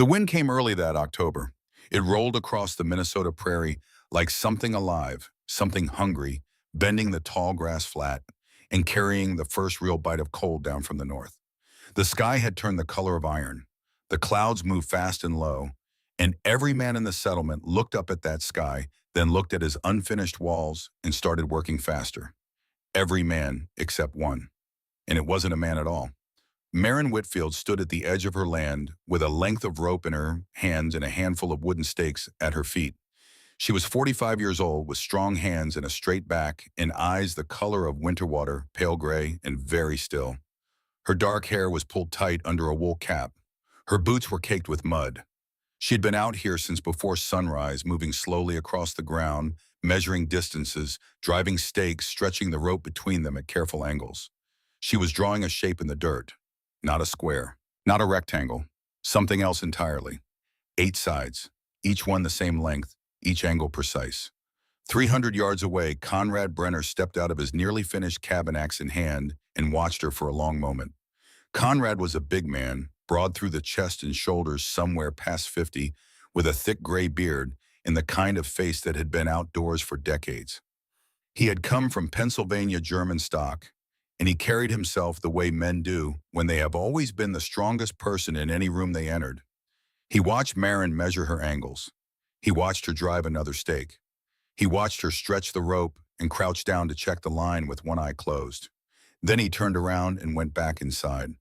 The wind came early that October. It rolled across the Minnesota prairie like something alive, something hungry, bending the tall grass flat and carrying the first real bite of cold down from the north. The sky had turned the color of iron. The clouds moved fast and low, and every man in the settlement looked up at that sky, then looked at his unfinished walls and started working faster. Every man except one. And it wasn't a man at all. Maren Whitfield stood at the edge of her land with a length of rope in her hands and a handful of wooden stakes at her feet. She was 45 years old with strong hands and a straight back and eyes the color of winter water, pale gray and very still. Her dark hair was pulled tight under a wool cap. Her boots were caked with mud. She had been out here since before sunrise, moving slowly across the ground, measuring distances, driving stakes, stretching the rope between them at careful angles. She was drawing a shape in the dirt. Not a square, not a rectangle, something else entirely. 8 sides, each one the same length, each angle precise. 300 yards away, Conrad Brenner stepped out of his nearly finished cabin axe in hand and watched her for a long moment. Conrad was a big man, broad through the chest and shoulders somewhere past 50, with a thick gray beard and the kind of face that had been outdoors for decades. He had come from Pennsylvania German stock, and he carried himself the way men do when they have always been the strongest person in any room they entered. He watched Maren measure her angles. He watched her drive another stake. He watched her stretch the rope and crouch down to check the line with one eye closed. Then he turned around and went back inside.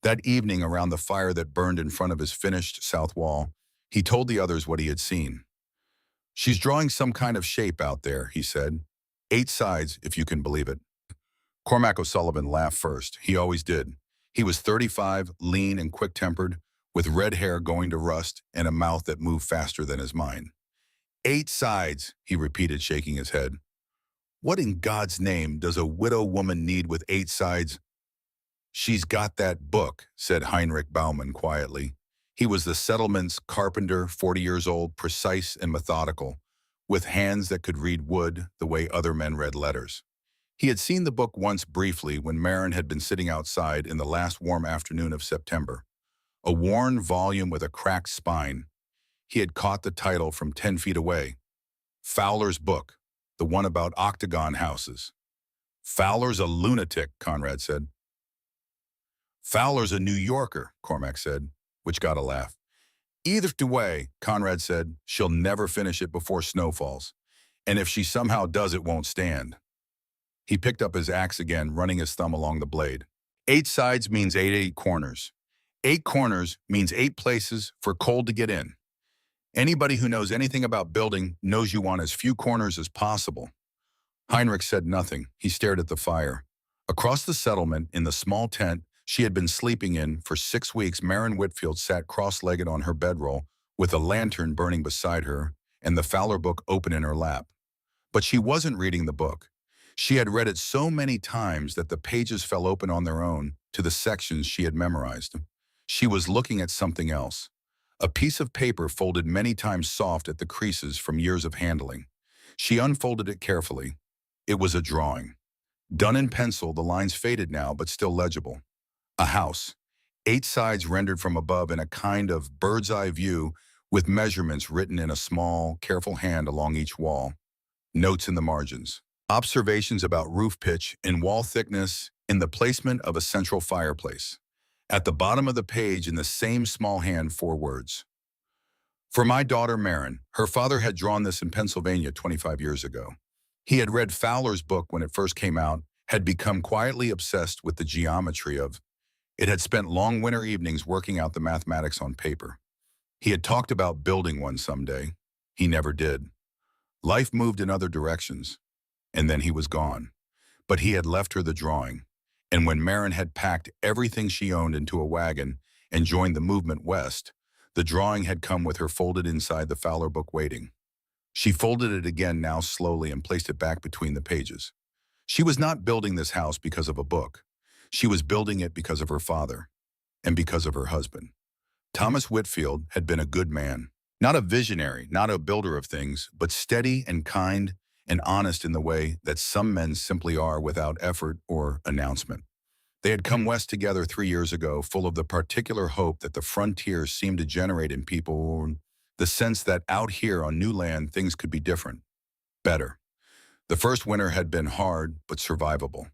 That evening, around the fire that burned in front of his finished south wall, he told the others what he had seen. "She's drawing some kind of shape out there," he said. 8 sides, if you can believe it. Cormac O'Sullivan laughed first. He always did. He was 35, lean and quick-tempered, with red hair going to rust and a mouth that moved faster than his mind. 8 sides, he repeated, shaking his head. What in God's name does a widow woman need with 8 sides? She's got that book, said Heinrich Baumann quietly. He was the settlement's carpenter, 40 years old, precise and methodical, with hands that could read wood the way other men read letters. He had seen the book once briefly when Maren had been sitting outside in the last warm afternoon of September. A worn volume with a cracked spine. He had caught the title from 10 feet away. Fowler's book, the one about Octagon houses. Fowler's a lunatic, Conrad said. Fowler's a New Yorker, Cormac said, which got a laugh. Either way, Conrad said, she'll never finish it before snow falls. And if she somehow does, it won't stand. He picked up his axe again, running his thumb along the blade. 8 sides means 8 corners. 8 corners means 8 places for cold to get in. Anybody who knows anything about building knows you want as few corners as possible. Heinrich said nothing. He stared at the fire. Across the settlement, in the small tent she had been sleeping in for 6 weeks, Maren Whitfield sat cross-legged on her bedroll with a lantern burning beside her and the Fowler book open in her lap. But she wasn't reading the book. She had read it so many times that the pages fell open on their own to the sections she had memorized. She was looking at something else. A piece of paper folded many times soft at the creases from years of handling. She unfolded it carefully. It was a drawing. Done in pencil, the lines faded now, but still legible. A house. 8 sides rendered from above in a kind of bird's-eye view with measurements written in a small, careful hand along each wall. Notes in the margins. Observations about roof pitch and wall thickness in the placement of a central fireplace. At the bottom of the page, in the same small hand, 4 words. For my daughter Maren. Her father had drawn this in Pennsylvania 25 years ago. He had read Fowler's book when it first came out, had become quietly obsessed with the geometry of it, had spent long winter evenings working out the mathematics on paper. He had talked about building one someday. He never did. Life moved in other directions, and then he was gone. But he had left her the drawing. And when Maren had packed everything she owned into a wagon and joined the movement west, the drawing had come with her folded inside the Fowler book waiting. She folded it again now slowly and placed it back between the pages. She was not building this house because of a book. She was building it because of her father and because of her husband. Thomas Whitfield had been a good man, not a visionary, not a builder of things, but steady and kind and honest in the way that some men simply are without effort or announcement. They had come west together 3 years ago, full of the particular hope that the frontiers seemed to generate in people, the sense that out here on new land things could be different, better. The first winter had been hard, but survivable.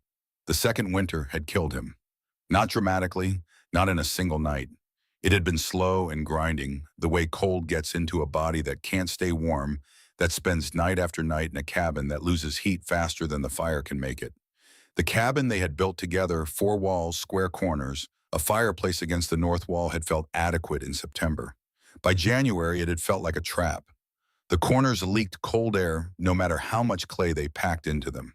The second winter had killed him. Not dramatically, not in a single night. It had been slow and grinding, the way cold gets into a body that can't stay warm, that spends night after night in a cabin that loses heat faster than the fire can make it. The cabin they had built together, 4 walls, square corners, a fireplace against the north wall had felt adequate in September. By January, it had felt like a trap. The corners leaked cold air, no matter how much clay they packed into them.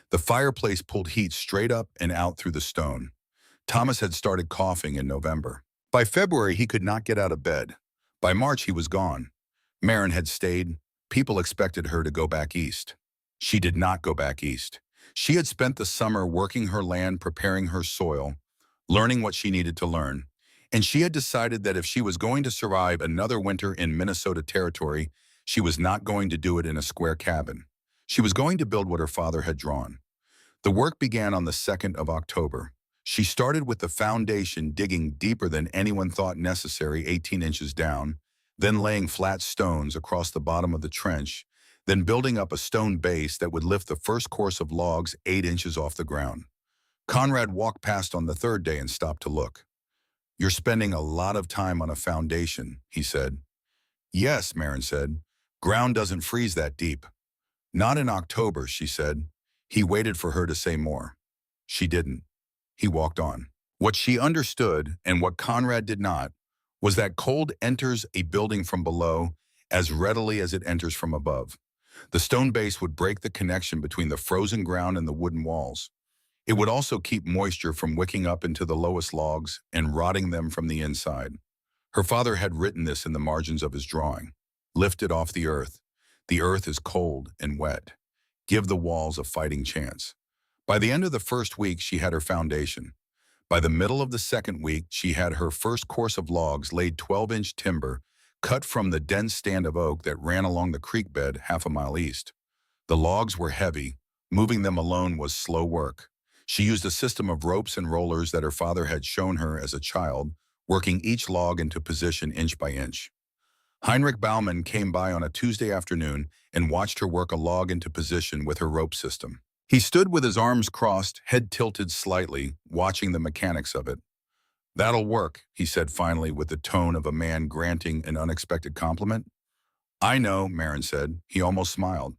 The fireplace pulled heat straight up and out through the stone. Thomas had started coughing in November. By February, he could not get out of bed. By March, he was gone. Maren had stayed. People expected her to go back east. She did not go back east. She had spent the summer working her land, preparing her soil, learning what she needed to learn, and she had decided that if she was going to survive another winter in Minnesota territory, she was not going to do it in a square cabin. She was going to build what her father had drawn. The work began on the 2nd of October. She started with the foundation, digging deeper than anyone thought necessary, 18 inches down, then laying flat stones across the bottom of the trench, then building up a stone base that would lift the first course of logs 8 inches off the ground. Conrad walked past on the third day and stopped to look. "You're spending a lot of time on a foundation," he said. "Yes," Maren said. "Ground doesn't freeze that deep." "Not in October," she said. He waited for her to say more. She didn't. He walked on. What she understood, and what Conrad did not, was that cold enters a building from below as readily as it enters from above. The stone base would break the connection between the frozen ground and the wooden walls. It would also keep moisture from wicking up into the lowest logs and rotting them from the inside. Her father had written this in the margins of his drawing. "Lift it off the earth. The earth is cold and wet. Give the walls a fighting chance." By the end of the first week, she had her foundation. By the middle of the second week, she had her first course of logs laid, 12-inch timber, cut from the dense stand of oak that ran along the creek bed 1/2 mile east. The logs were heavy. Moving them alone was slow work. She used a system of ropes and rollers that her father had shown her as a child, working each log into position inch by inch. Heinrich Baumann came by on a Tuesday afternoon and watched her work a log into position with her rope system. He stood with his arms crossed, head tilted slightly, watching the mechanics of it. "That'll work," he said finally with the tone of a man granting an unexpected compliment. "I know," Maren said. He almost smiled.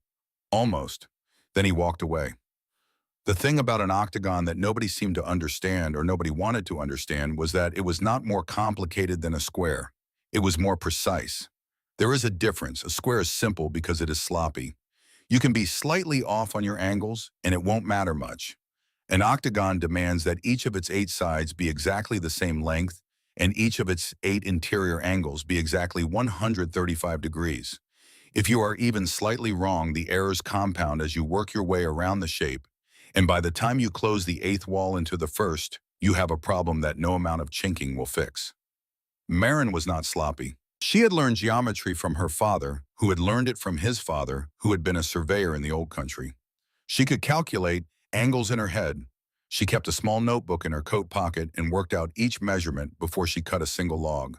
Almost. Then he walked away. The thing about an octagon that nobody seemed to understand, or nobody wanted to understand, was that it was not more complicated than a square. It was more precise. There is a difference. A square is simple because it is sloppy. You can be slightly off on your angles, and it won't matter much. An octagon demands that each of its 8 sides be exactly the same length, and each of its 8 interior angles be exactly 135 degrees. If you are even slightly wrong, the errors compound as you work your way around the shape, and by the time you close the 8th wall into the first, you have a problem that no amount of chinking will fix. Maren was not sloppy. She had learned geometry from her father, who had learned it from his father, who had been a surveyor in the old country. She could calculate angles in her head. She kept a small notebook in her coat pocket and worked out each measurement before she cut a single log.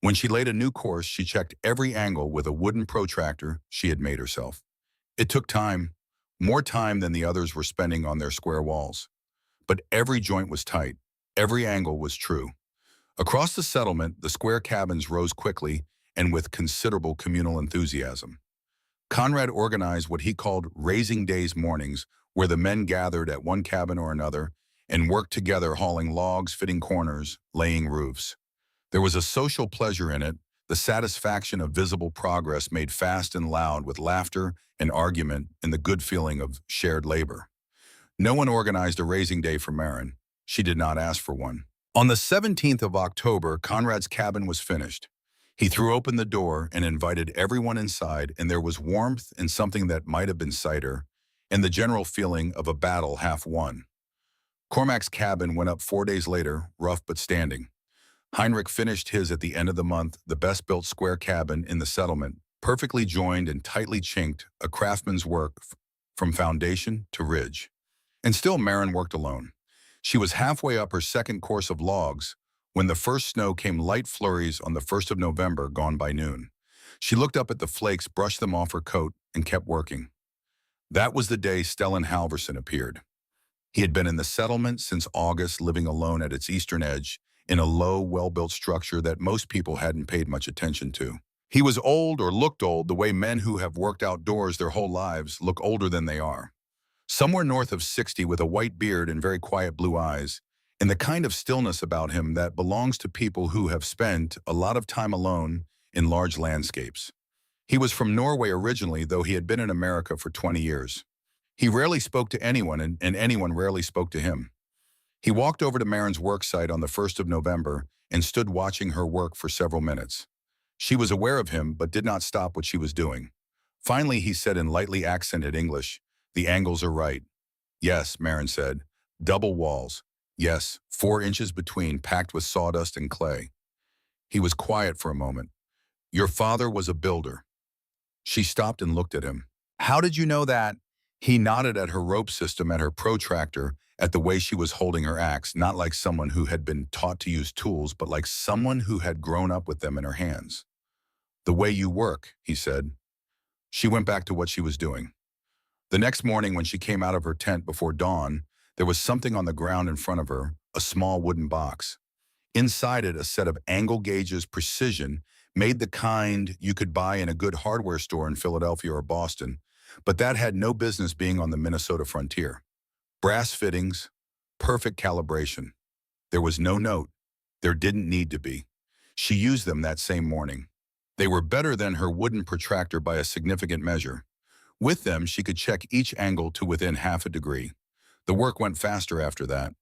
When she laid a new course, she checked every angle with a wooden protractor she had made herself. It took time, more time than the others were spending on their square walls. But every joint was tight. Every angle was true. Across the settlement, the square cabins rose quickly and with considerable communal enthusiasm. Conrad organized what he called Raising Days mornings, where the men gathered at one cabin or another and worked together hauling logs, fitting corners, laying roofs. There was a social pleasure in it, the satisfaction of visible progress made fast and loud with laughter and argument and the good feeling of shared labor. No one organized a raising day for Maren. She did not ask for one. On the 17th of October, Conrad's cabin was finished. He threw open the door and invited everyone inside, and there was warmth and something that might have been cider, and the general feeling of a battle half won. Cormac's cabin went up 4 days later, rough but standing. Heinrich finished his at the end of the month, the best-built square cabin in the settlement, perfectly joined and tightly chinked, a craftsman's work from foundation to ridge. And still Maren worked alone. She was halfway up her second course of logs when the first snow came light flurries on the 1st of November, gone by noon. She looked up at the flakes, brushed them off her coat, and kept working. That was the day Stellan Halverson appeared. He had been in the settlement since August, living alone at its eastern edge, in a low, well-built structure that most people hadn't paid much attention to. He was old, or looked old, the way men who have worked outdoors their whole lives look older than they are. Somewhere north of 60, with a white beard and very quiet blue eyes, and the kind of stillness about him that belongs to people who have spent a lot of time alone in large landscapes. He was from Norway originally, though he had been in America for 20 years. He rarely spoke to anyone, and anyone rarely spoke to him. He walked over to Marin's work site on the 1st of November and stood watching her work for several minutes. She was aware of him, but did not stop what she was doing. Finally, he said in lightly accented English, "The angles are right." "Yes," Marin said. "Double walls. Yes, 4 inches between, packed with sawdust and clay." He was quiet for a moment. "Your father was a builder." She stopped and looked at him. "How did you know that?" He nodded at her rope system, at her protractor, at the way she was holding her axe, not like someone who had been taught to use tools, but like someone who had grown up with them in her hands. "The way you work," he said. She went back to what she was doing. The next morning, when she came out of her tent before dawn, there was something on the ground in front of her, a small wooden box. Inside it, a set of angle gauges, precision, made the kind you could buy in a good hardware store in Philadelphia or Boston, but that had no business being on the Minnesota frontier. Brass fittings, perfect calibration. There was no note. There didn't need to be. She used them that same morning. They were better than her wooden protractor by a significant measure. With them, she could check each angle to within half a degree. The work went faster after that,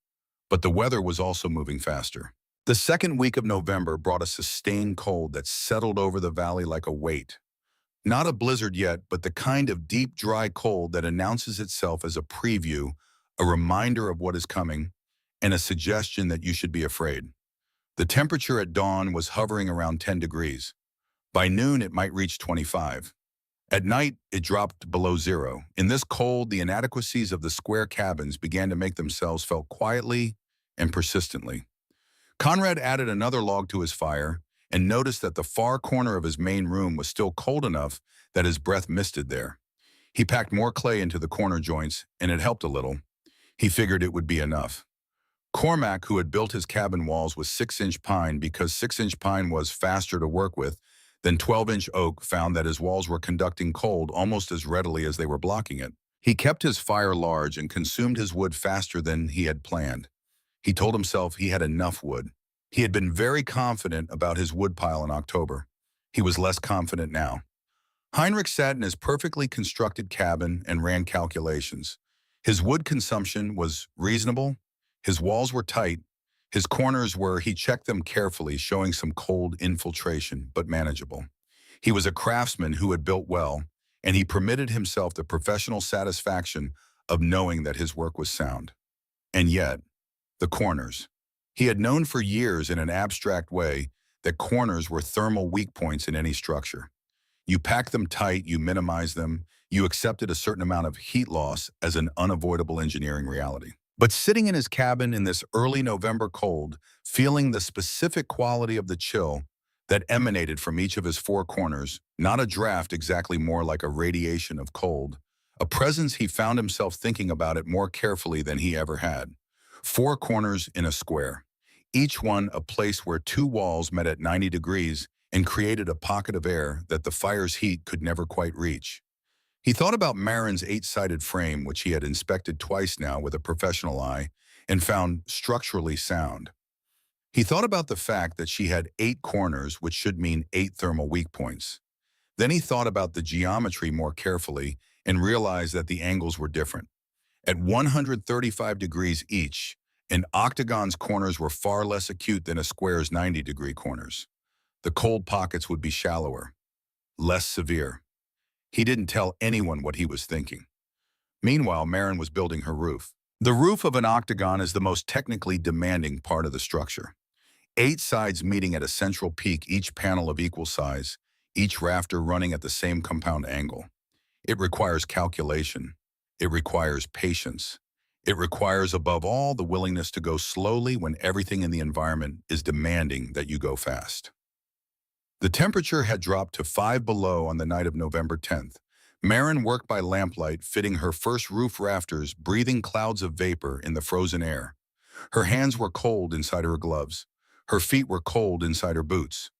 but the weather was also moving faster. The second week of November brought a sustained cold that settled over the valley like a weight. Not a blizzard yet, but the kind of deep, dry cold that announces itself as a preview, a reminder of what is coming, and a suggestion that you should be afraid. The temperature at dawn was hovering around 10 degrees. By noon, it might reach 25. At night, it dropped below zero. In this cold, the inadequacies of the square cabins began to make themselves felt quietly and persistently. Conrad added another log to his fire and noticed that the far corner of his main room was still cold enough that his breath misted there. He packed more clay into the corner joints, and it helped a little. He figured it would be enough. Cormac, who had built his cabin walls with 6-inch pine because 6-inch pine was faster to work with than 12-inch oak, found that his walls were conducting cold almost as readily as they were blocking it. He kept his fire large and consumed his wood faster than he had planned. He told himself he had enough wood. He had been very confident about his woodpile in October. He was less confident now. Heinrich sat in his perfectly constructed cabin and ran calculations. His wood consumption was reasonable. His walls were tight. His corners were, he checked them carefully, showing some cold infiltration, but manageable. He was a craftsman who had built well, and he permitted himself the professional satisfaction of knowing that his work was sound. And yet, the corners. He had known for years in an abstract way that corners were thermal weak points in any structure. You pack them tight, you minimize them, you accepted a certain amount of heat loss as an unavoidable engineering reality. But sitting in his cabin in this early November cold, feeling the specific quality of the chill that emanated from each of his 4 corners, not a draft, exactly, more like a radiation of cold, a presence, he found himself thinking about it more carefully than he ever had. 4 corners in a square, each one a place where 2 walls met at 90 degrees and created a pocket of air that the fire's heat could never quite reach. He thought about Marin's 8-sided frame, which he had inspected twice now with a professional eye and found structurally sound. He thought about the fact that she had 8 corners, which should mean 8 thermal weak points. Then he thought about the geometry more carefully and realized that the angles were different. At 135 degrees each, an octagon's corners were far less acute than a square's 90-degree corners. The cold pockets would be shallower, less severe. He didn't tell anyone what he was thinking. Meanwhile, Marin was building her roof. The roof of an octagon is the most technically demanding part of the structure. 8 sides meeting at a central peak, each panel of equal size, each rafter running at the same compound angle. It requires calculation. It requires patience. It requires, above all, the willingness to go slowly when everything in the environment is demanding that you go fast. The temperature had dropped to 5 below on the night of November 10th. Marin worked by lamplight, fitting her first roof rafters, breathing clouds of vapor in the frozen air. Her hands were cold inside her gloves. Her feet were cold inside her boots.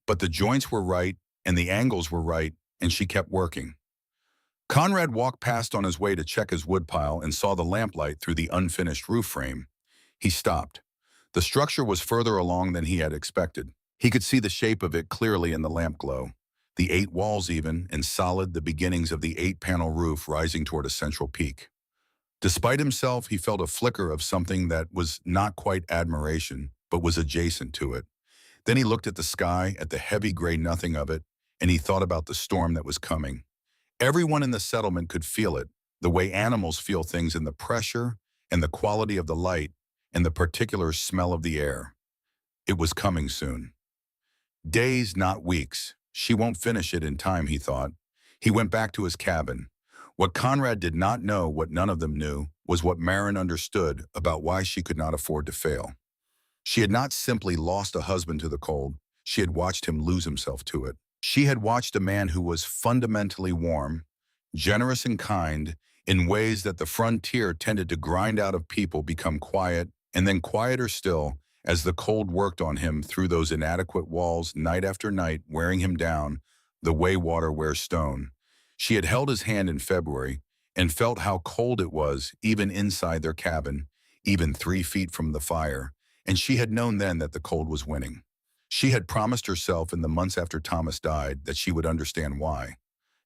But the joints were right, and the angles were right, and she kept working. Conrad walked past on his way to check his woodpile and saw the lamplight through the unfinished roof frame. He stopped. The structure was further along than he had expected. He could see the shape of it clearly in the lamp glow. The 8 walls even, and solid, the beginnings of the 8-panel roof rising toward a central peak. Despite himself, he felt a flicker of something that was not quite admiration, but was adjacent to it. Then he looked at the sky, at the heavy gray nothing of it, and he thought about the storm that was coming. Everyone in the settlement could feel it, the way animals feel things in the pressure and the quality of the light and the particular smell of the air. It was coming soon. Days, not weeks. She won't finish it in time, he thought. He went back to his cabin. What Conrad did not know, what none of them knew, was what Marin understood about why she could not afford to fail. She had not simply lost a husband to the cold, she had watched him lose himself to it. She had watched a man who was fundamentally warm, generous and kind, in ways that the frontier tended to grind out of people, become quiet, and then quieter still, as the cold worked on him through those inadequate walls night after night, wearing him down, the way water wears stone. She had held his hand in February and felt how cold it was, even inside their cabin, even 3 feet from the fire, and she had known then that the cold was winning. She had promised herself in the months after Thomas died that she would understand why.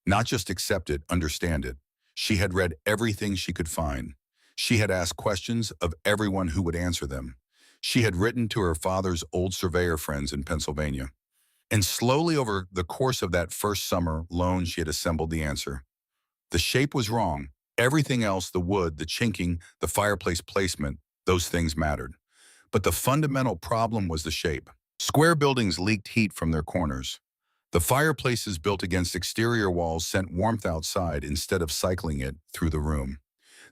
Not just accept it, understand it. She had read everything she could find. She had asked questions of everyone who would answer them. She had written to her father's old surveyor friends in Pennsylvania. And slowly over the course of that first summer loan, she had assembled the answer. The shape was wrong. Everything else, the wood, the chinking, the fireplace placement, those things mattered. But the fundamental problem was the shape. Square buildings leaked heat from their corners. The fireplaces built against exterior walls sent warmth outside instead of cycling it through the room.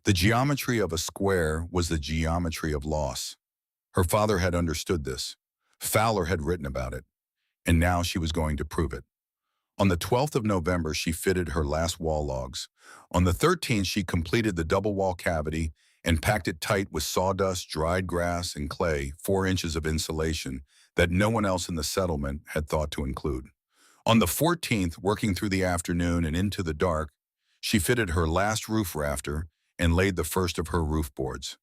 The geometry of a square was the geometry of loss. Her father had understood this. Fowler had written about it. And now she was going to prove it. On the 12th of November, she fitted her last wall logs. On the 13th, she completed the double wall cavity and packed it tight with sawdust, dried grass, and clay, 4 inches of insulation that no one else in the settlement had thought to include. On the 14th, working through the afternoon and into the dark, she fitted her last roof rafter and laid the first of her roof boards.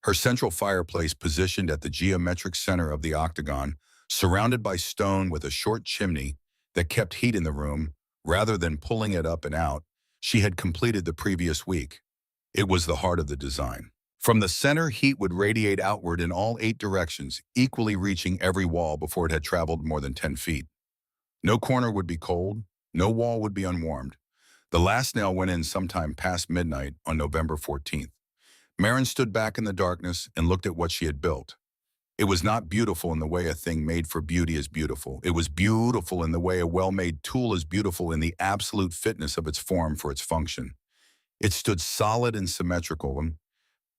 Her central fireplace, positioned at the geometric center of the octagon, surrounded by stone with a short chimney that kept heat in the room, rather than pulling it up and out, she had completed the previous week. It was the heart of the design. From the center, heat would radiate outward in all 8 directions, equally reaching every wall before it had traveled more than 10 feet. No corner would be cold, no wall would be unwarmed. The last nail went in sometime past midnight on November 14th. Marin stood back in the darkness and looked at what she had built. It was not beautiful in the way a thing made for beauty is beautiful. It was beautiful in the way a well-made tool is beautiful in the absolute fitness of its form for its function. It stood solid and symmetrical,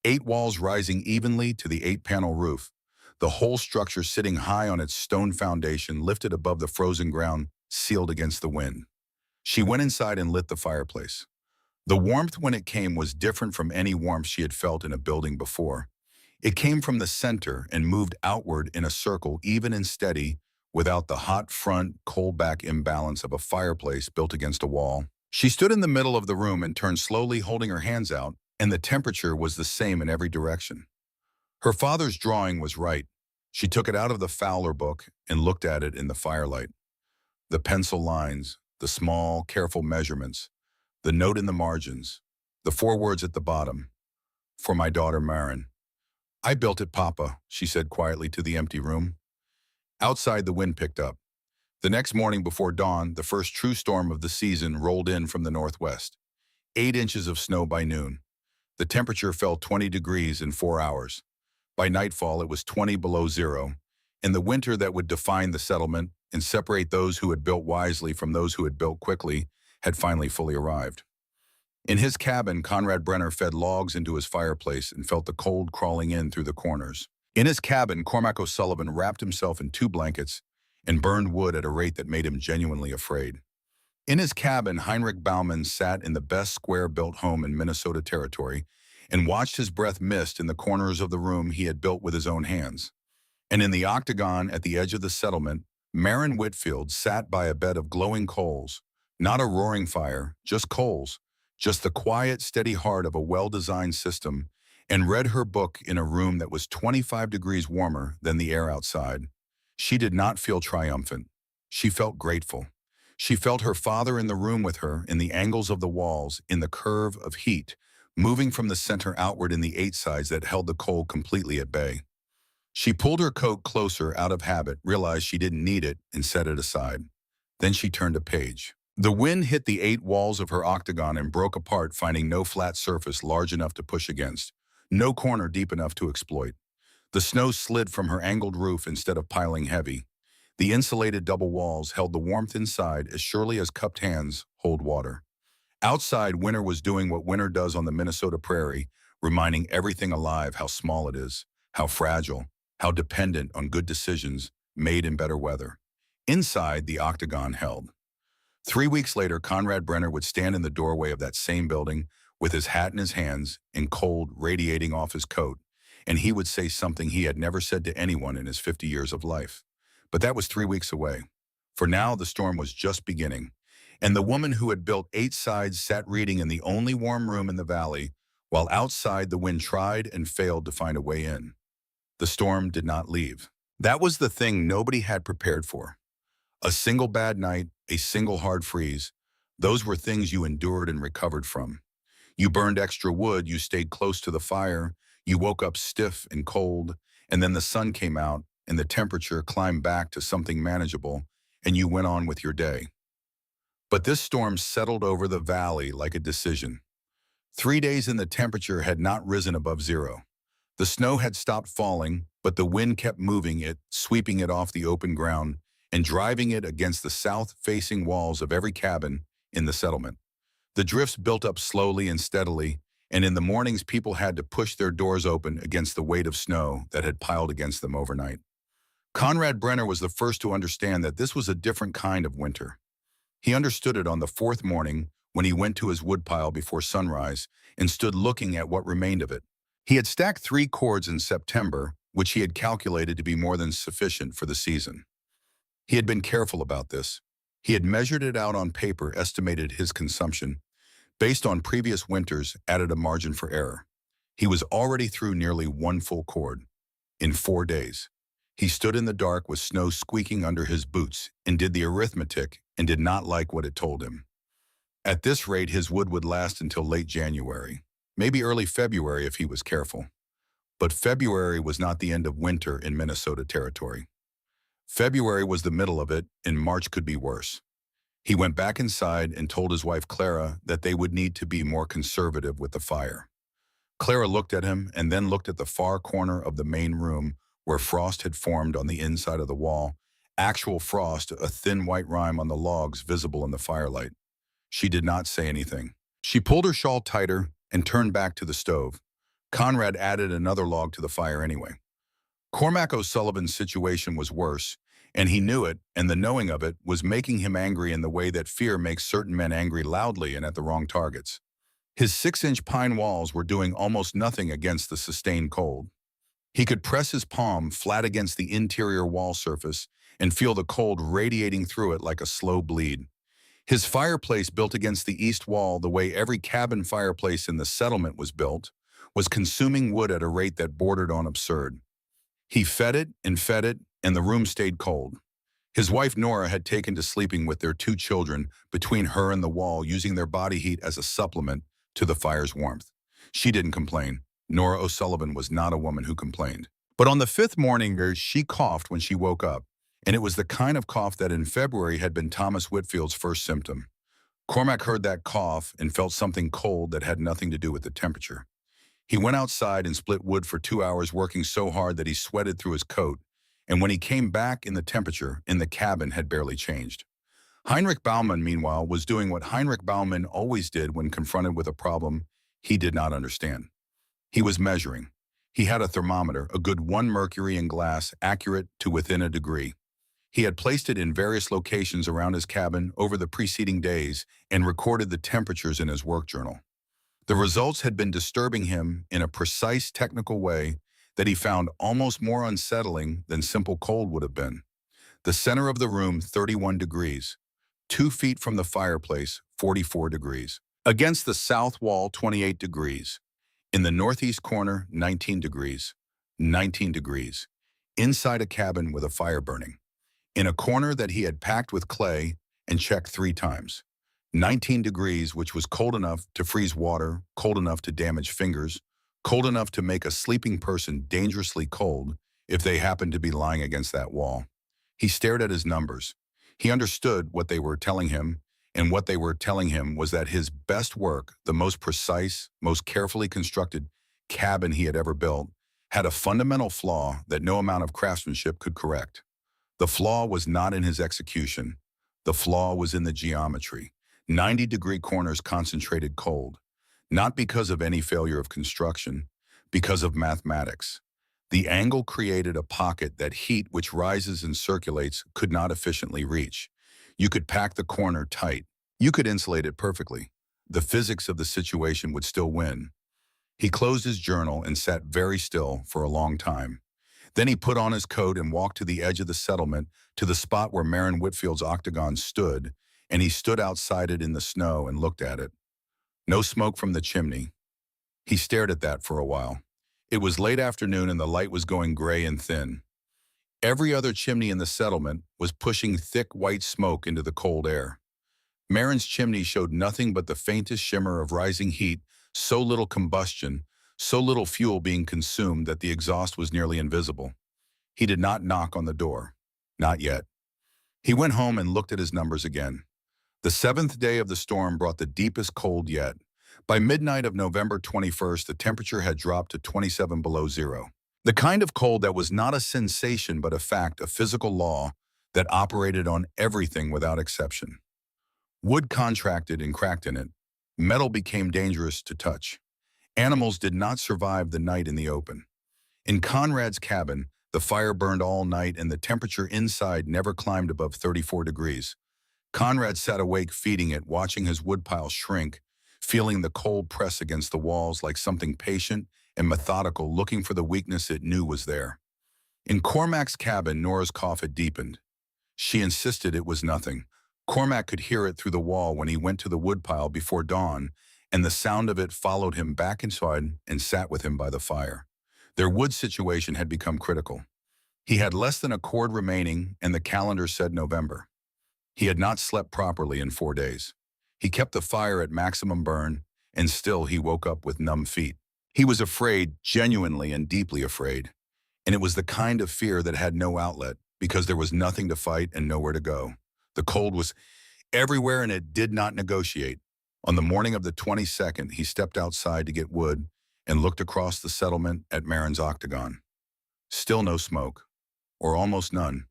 8 walls rising evenly to the 8-panel roof, the whole structure sitting high on its stone foundation, lifted above the frozen ground, sealed against the wind. She went inside and lit the fireplace. The warmth when it came was different from any warmth she had felt in a building before. It came from the center and moved outward in a circle, even and steady, without the hot front, cold back imbalance of a fireplace built against a wall. She stood in the middle of the room and turned slowly, holding her hands out, and the temperature was the same in every direction. Her father's drawing was right. She took it out of the Fowler book and looked at it in the firelight. The pencil lines, the small, careful measurements, the note in the margins, the 4 words at the bottom. For my daughter Marin. I built it, Papa, she said quietly to the empty room. Outside, the wind picked up. The next morning before dawn, the first true storm of the season rolled in from the northwest. 8 inches of snow by noon. The temperature fell 20 degrees in 4 hours. By nightfall, it was 20 below zero, and the winter that would define the settlement and separate those who had built wisely from those who had built quickly had finally fully arrived. In his cabin, Conrad Brenner fed logs into his fireplace and felt the cold crawling in through the corners. In his cabin, Cormac O'Sullivan wrapped himself in 2 blankets and burned wood at a rate that made him genuinely afraid. In his cabin, Heinrich Baumann sat in the best square-built home in Minnesota Territory and watched his breath mist in the corners of the room he had built with his own hands. And in the Octagon at the edge of the settlement, Marin Whitfield sat by a bed of glowing coals, not a roaring fire, just coals, just the quiet, steady heart of a well-designed system, and read her book in a room that was 25 degrees warmer than the air outside. She did not feel triumphant. She felt grateful. She felt her father in the room with her, in the angles of the walls, in the curve of heat, moving from the center outward in the 8 sides that held the cold completely at bay. She pulled her coat closer out of habit, realized she didn't need it, and set it aside. Then she turned a page. The wind hit the 8 walls of her octagon and broke apart, finding no flat surface large enough to push against, no corner deep enough to exploit. The snow slid from her angled roof instead of piling heavy. The insulated double walls held the warmth inside as surely as cupped hands hold water. Outside, winter was doing what winter does on the Minnesota prairie, reminding everything alive how small it is, how fragile, how dependent on good decisions made in better weather. Inside, the octagon held. 3 weeks later, Conrad Brenner would stand in the doorway of that same building with his hat in his hands and cold radiating off his coat, and he would say something he had never said to anyone in his 50 years of life. But that was 3 weeks away. For now, the storm was just beginning, and the woman who had built 8 sides sat reading in the only warm room in the valley, while outside the wind tried and failed to find a way in. The storm did not leave. That was the thing nobody had prepared for. A single bad night, a single hard freeze, those were things you endured and recovered from. You burned extra wood, you stayed close to the fire, you woke up stiff and cold, and then the sun came out and the temperature climbed back to something manageable, and you went on with your day. But this storm settled over the valley like a decision. 3 days and the temperature had not risen above zero. The snow had stopped falling, but the wind kept moving it, sweeping it off the open ground, and driving it against the south-facing walls of every cabin in the settlement. The drifts built up slowly and steadily, and in the mornings people had to push their doors open against the weight of snow that had piled against them overnight. Conrad Brenner was the first to understand that this was a different kind of winter. He understood it on the 4th morning when he went to his woodpile before sunrise and stood looking at what remained of it. He had stacked 3 cords in September, which he had calculated to be more than sufficient for the season. He had been careful about this. He had measured it out on paper, estimated his consumption, based on previous winters, added a margin for error. He was already through nearly 1 full cord. In 4 days. He stood in the dark with snow squeaking under his boots and did the arithmetic and did not like what it told him. At this rate, his wood would last until late January, maybe early February if he was careful. But February was not the end of winter in Minnesota Territory. February was the middle of it, and March could be worse. He went back inside and told his wife Clara that they would need to be more conservative with the fire. Clara looked at him and then looked at the far corner of the main room where frost had formed on the inside of the wall, actual frost, a thin white rime on the logs visible in the firelight. She did not say anything. She pulled her shawl tighter and turned back to the stove. Conrad added another log to the fire anyway. Cormac O'Sullivan's situation was worse, and he knew it, and the knowing of it was making him angry in the way that fear makes certain men angry loudly and at the wrong targets. His 6-inch pine walls were doing almost nothing against the sustained cold. He could press his palm flat against the interior wall surface and feel the cold radiating through it like a slow bleed. His fireplace, built against the east wall the way every cabin fireplace in the settlement was built, was consuming wood at a rate that bordered on absurd. He fed it, and the room stayed cold. His wife Nora had taken to sleeping with their 2 children between her and the wall, using their body heat as a supplement to the fire's warmth. She didn't complain. Nora O'Sullivan was not a woman who complained. But on the 5th morning, she coughed when she woke up, and it was the kind of cough that in February had been Thomas Whitfield's first symptom. Cormac heard that cough and felt something cold that had nothing to do with the temperature. He went outside and split wood for 2 hours, working so hard that he sweated through his coat, and when he came back, the temperature in the cabin had barely changed. Heinrich Baumann, meanwhile, was doing what Heinrich Baumann always did when confronted with a problem he did not understand. He was measuring. He had a thermometer, a good 1 mercury in glass, accurate to within a degree. He had placed it in various locations around his cabin over the preceding days and recorded the temperatures in his work journal. The results had been disturbing him in a precise technical way that he found almost more unsettling than simple cold would have been. The center of the room, 31 degrees. 2 feet from the fireplace, 44 degrees. Against the south wall, 28 degrees. In the northeast corner, 19 degrees. 19 degrees. Inside a cabin with a fire burning. In a corner that he had packed with clay and checked 3 times. 19 degrees, which was cold enough to freeze water, cold enough to damage fingers, cold enough to make a sleeping person dangerously cold if they happened to be lying against that wall. He stared at his numbers. He understood what they were telling him, and what they were telling him was that his best work, the most precise, most carefully constructed cabin he had ever built, had a fundamental flaw that no amount of craftsmanship could correct. The flaw was not in his execution. The flaw was in the geometry. 90-degree corners concentrated cold, not because of any failure of construction, because of mathematics. The angle created a pocket that heat which rises and circulates could not efficiently reach. You could pack the corner tight. You could insulate it perfectly. The physics of the situation would still win. He closed his journal and sat very still for a long time. Then he put on his coat and walked to the edge of the settlement, to the spot where Marin Whitfield's Octagon stood, and he stood outside it in the snow and looked at it. No smoke from the chimney. He stared at that for a while. It was late afternoon and the light was going gray and thin. Every other chimney in the settlement was pushing thick white smoke into the cold air. Marin's chimney showed nothing but the faintest shimmer of rising heat, so little combustion, so little fuel being consumed that the exhaust was nearly invisible. He did not knock on the door. Not yet. He went home and looked at his numbers again. The 7th day of the storm brought the deepest cold yet. By midnight of November 21st, the temperature had dropped to 27 below zero. The kind of cold that was not a sensation but a fact, a physical law that operated on everything without exception. Wood contracted and cracked in it. Metal became dangerous to touch. Animals did not survive the night in the open. In Conrad's cabin, the fire burned all night and the temperature inside never climbed above 34 degrees. Conrad sat awake feeding it, watching his woodpile shrink, feeling the cold press against the walls like something patient and methodical looking for the weakness it knew was there. In Cormac's cabin, Nora's cough had deepened. She insisted it was nothing. Cormac could hear it through the wall when he went to the woodpile before dawn, and the sound of it followed him back inside and sat with him by the fire. Their wood situation had become critical. He had less than a cord remaining, and the calendar said November. He had not slept properly in 4 days. He kept the fire at maximum burn, and still he woke up with numb feet. He was afraid, genuinely and deeply afraid. And it was the kind of fear that had no outlet, because there was nothing to fight and nowhere to go. The cold was everywhere and it did not negotiate. On the morning of the 22nd, he stepped outside to get wood and looked across the settlement at Marin's Octagon. Still no smoke, or almost none.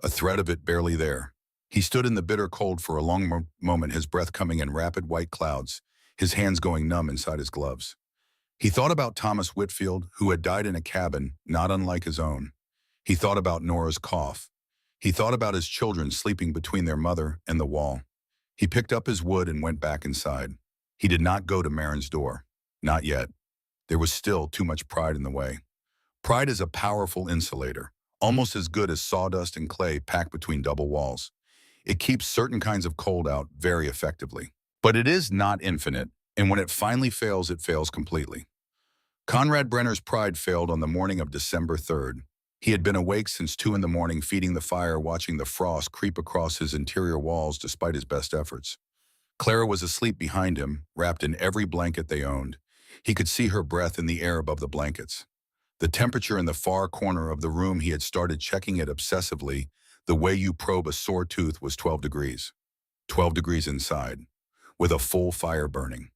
A thread of it barely there. He stood in the bitter cold for a long moment, his breath coming in rapid white clouds, his hands going numb inside his gloves. He thought about Thomas Whitfield, who had died in a cabin not unlike his own. He thought about Nora's cough. He thought about his children sleeping between their mother and the wall. He picked up his wood and went back inside. He did not go to Marin's door. Not yet. There was still too much pride in the way. Pride is a powerful insulator, almost as good as sawdust and clay packed between double walls. It keeps certain kinds of cold out very effectively. But it is not infinite, and when it finally fails, it fails completely. Conrad Brenner's pride failed on the morning of December 3rd. He had been awake since 2 in the morning, feeding the fire, watching the frost creep across his interior walls despite his best efforts. Clara was asleep behind him, wrapped in every blanket they owned. He could see her breath in the air above the blankets. The temperature in the far corner of the room, he had started checking it obsessively. The way you probe a sore tooth, was 12 degrees. 12 degrees inside, with a full fire burning.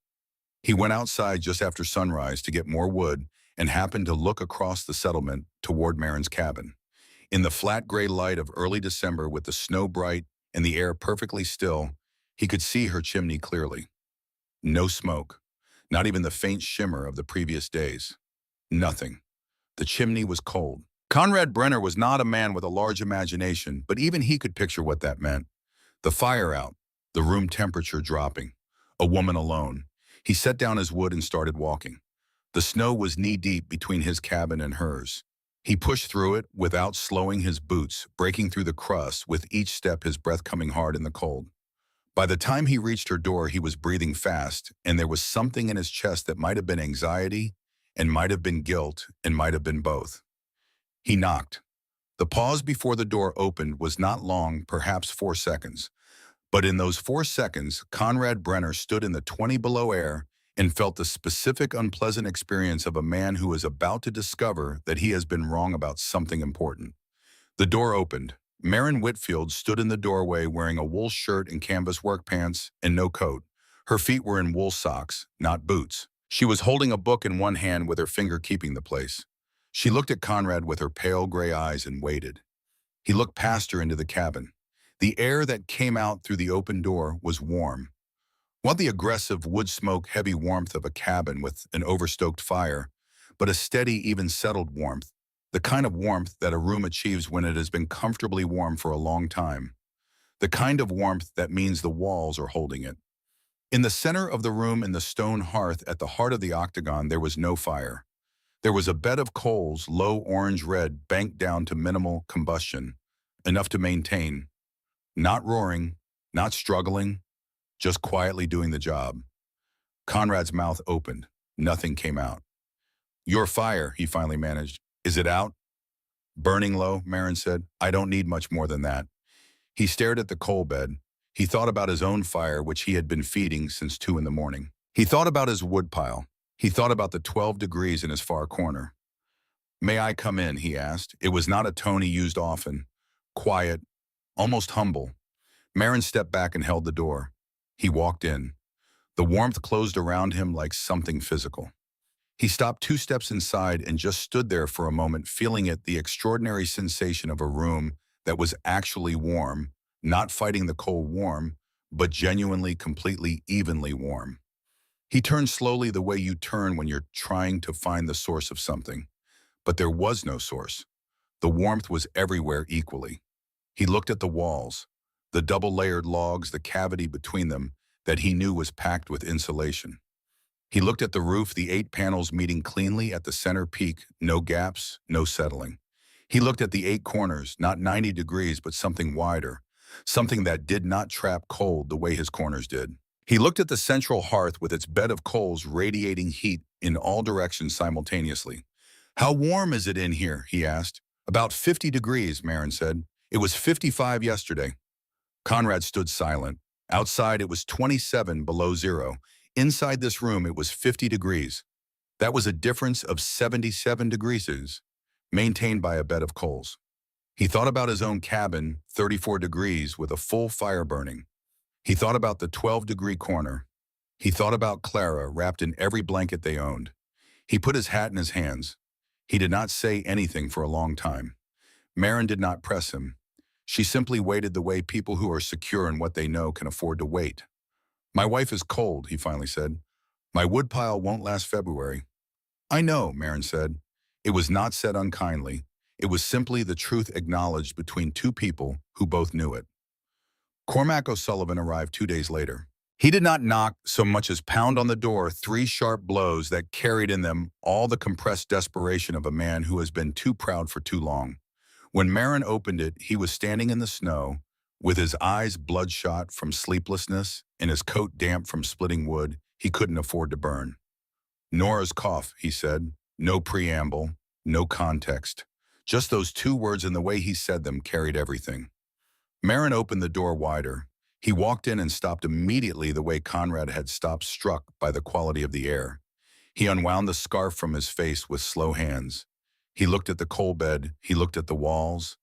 He went outside just after sunrise to get more wood and happened to look across the settlement toward Marin's cabin. In the flat gray light of early December, with the snow bright and the air perfectly still, he could see her chimney clearly. No smoke, not even the faint shimmer of the previous days. Nothing. The chimney was cold. Conrad Brenner was not a man with a large imagination, but even he could picture what that meant. The fire out, the room temperature dropping, a woman alone. He set down his wood and started walking. The snow was knee-deep between his cabin and hers. He pushed through it without slowing his boots, breaking through the crust, with each step his breath coming hard in the cold. By the time he reached her door, he was breathing fast, and there was something in his chest that might have been anxiety, and might have been guilt, and might have been both. He knocked. The pause before the door opened was not long, perhaps 4 seconds. But in those 4 seconds, Conrad Brenner stood in the 20 below air and felt the specific unpleasant experience of a man who is about to discover that he has been wrong about something important. The door opened. Maren Whitfield stood in the doorway wearing a wool shirt and canvas work pants and no coat. Her feet were in wool socks, not boots. She was holding a book in one hand with her finger keeping the place. She looked at Conrad with her pale gray eyes and waited. He looked past her into the cabin. The air that came out through the open door was warm. Not the aggressive wood smoke heavy warmth of a cabin with an overstoked fire, but a steady, even settled warmth, the kind of warmth that a room achieves when it has been comfortably warm for a long time. The kind of warmth that means the walls are holding it. In the center of the room, in the stone hearth at the heart of the octagon, there was no fire. There was a bed of coals, low orange-red, banked down to minimal combustion, enough to maintain. Not roaring, not struggling, just quietly doing the job. Conrad's mouth opened. Nothing came out. "Your fire," he finally managed. "Is it out?" "Burning low," Maren said. "I don't need much more than that." He stared at the coal bed. He thought about his own fire, which he had been feeding since 2 in the morning. He thought about his wood pile. He thought about the 12 degrees in his far corner. "May I come in?" he asked. It was not a tone he used often. Quiet, almost humble. Maren stepped back and held the door. He walked in. The warmth closed around him like something physical. He stopped 2 steps inside and just stood there for a moment, feeling it, the extraordinary sensation of a room that was actually warm, not fighting the cold warm, but genuinely, completely, evenly warm. He turned slowly, the way you turn when you're trying to find the source of something. But there was no source. The warmth was everywhere equally. He looked at the walls, the double-layered logs, the cavity between them that he knew was packed with insulation. He looked at the roof, the 8 panels meeting cleanly at the center peak, no gaps, no settling. He looked at the 8 corners, not 90 degrees, but something wider, something that did not trap cold the way his corners did. He looked at the central hearth with its bed of coals radiating heat in all directions simultaneously. "How warm is it in here?" he asked. "About 50 degrees, Maren said. "It was 55 yesterday." Conrad stood silent. Outside, it was 27 below zero. Inside this room, it was 50 degrees. That was a difference of 77 degrees, maintained by a bed of coals. He thought about his own cabin, 34 degrees, with a full fire burning. He thought about the 12-degree corner. He thought about Clara, wrapped in every blanket they owned. He put his hat in his hands. He did not say anything for a long time. Maren did not press him. She simply waited the way people who are secure in what they know can afford to wait. "My wife is cold," he finally said. "My woodpile won't last February." "I know," Maren said. It was not said unkindly. It was simply the truth acknowledged between 2 people who both knew it. Cormac O'Sullivan arrived 2 days later. He did not knock so much as pound on the door, 3 sharp blows that carried in them all the compressed desperation of a man who has been too proud for too long. When Maren opened it, he was standing in the snow, with his eyes bloodshot from sleeplessness and his coat damp from splitting wood he couldn't afford to burn. "Nora's cough," he said. No preamble, no context. Just those 2 words, and the way he said them carried everything. Maren opened the door wider. He walked in and stopped immediately, the way Conrad had stopped, struck by the quality of the air. He unwound the scarf from his face with slow hands. He looked at the coal bed. He looked at the walls.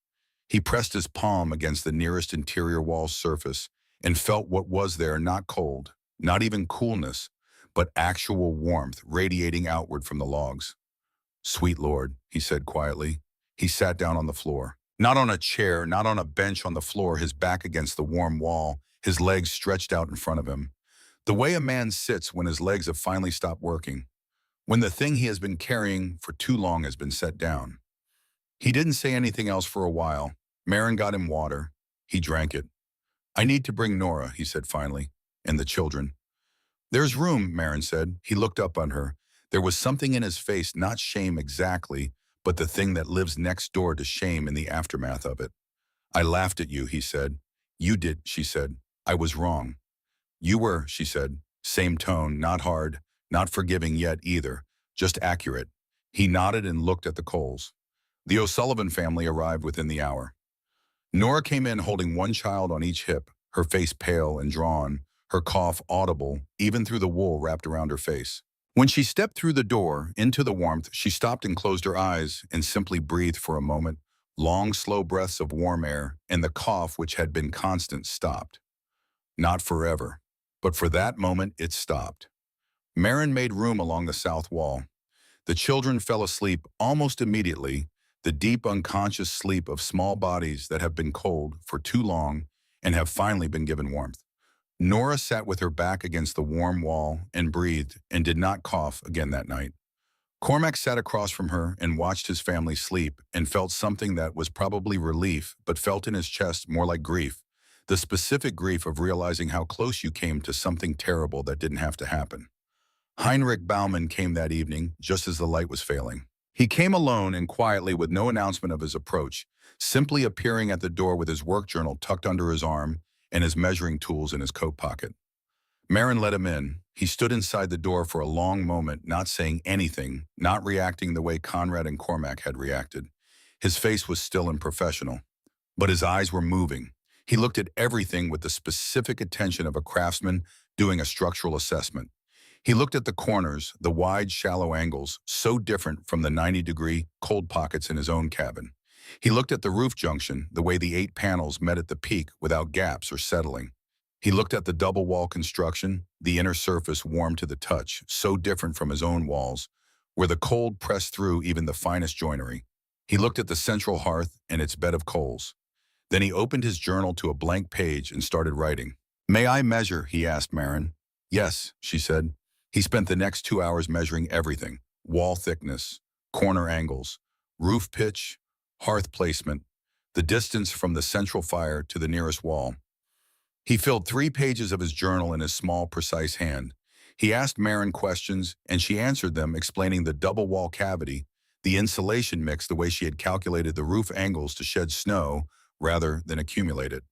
He pressed his palm against the nearest interior wall's surface and felt what was there, not cold, not even coolness, but actual warmth radiating outward from the logs. "Sweet Lord," he said quietly. He sat down on the floor. Not on a chair, not on a bench on the floor, his back against the warm wall, his legs stretched out in front of him. The way a man sits when his legs have finally stopped working, when the thing he has been carrying for too long has been set down. He didn't say anything else for a while. Marin got him water. He drank it. "I need to bring Nora," he said finally, "and the children." "There's room," Marin said. He looked up on her. There was something in his face, not shame exactly, but the thing that lives next door to shame in the aftermath of it. "I laughed at you," he said. "You did," she said. "I was wrong." "You were," she said. Same tone, not hard, not forgiving yet either, just accurate. He nodded and looked at the coals. The O'Sullivan family arrived within the hour. Nora came in holding one child on each hip, her face pale and drawn, her cough audible, even through the wool wrapped around her face. When she stepped through the door, into the warmth, she stopped and closed her eyes and simply breathed for a moment. Long, slow breaths of warm air, and the cough, which had been constant, stopped. Not forever, but for that moment it stopped. Marin made room along the south wall. The children fell asleep almost immediately, the deep unconscious sleep of small bodies that have been cold for too long and have finally been given warmth. Nora sat with her back against the warm wall and breathed and did not cough again that night. Cormac sat across from her and watched his family sleep and felt something that was probably relief but felt in his chest more like grief, the specific grief of realizing how close you came to something terrible that didn't have to happen. Heinrich Baumann came that evening, just as the light was failing. He came alone and quietly with no announcement of his approach, simply appearing at the door with his work journal tucked under his arm and his measuring tools in his coat pocket. Marin let him in. He stood inside the door for a long moment, not saying anything, not reacting the way Conrad and Cormac had reacted. His face was still and professional, but his eyes were moving. He looked at everything with the specific attention of a craftsman doing a structural assessment. He looked at the corners, the wide, shallow angles, so different from the 90-degree cold pockets in his own cabin. He looked at the roof junction, the way the 8 panels met at the peak without gaps or settling. He looked at the double wall construction, the inner surface warm to the touch, so different from his own walls, where the cold pressed through even the finest joinery. He looked at the central hearth and its bed of coals. Then he opened his journal to a blank page and started writing. "May I measure?" he asked Marin. "Yes," she said. He spent the next 2 hours measuring everything: wall thickness, corner angles, roof pitch, hearth placement, the distance from the central fire to the nearest wall. He filled 3 pages of his journal in his small, precise hand. He asked Marin questions, and she answered them, explaining the double wall cavity, the insulation mix, the way she had calculated the roof angles to shed snow rather than accumulate it.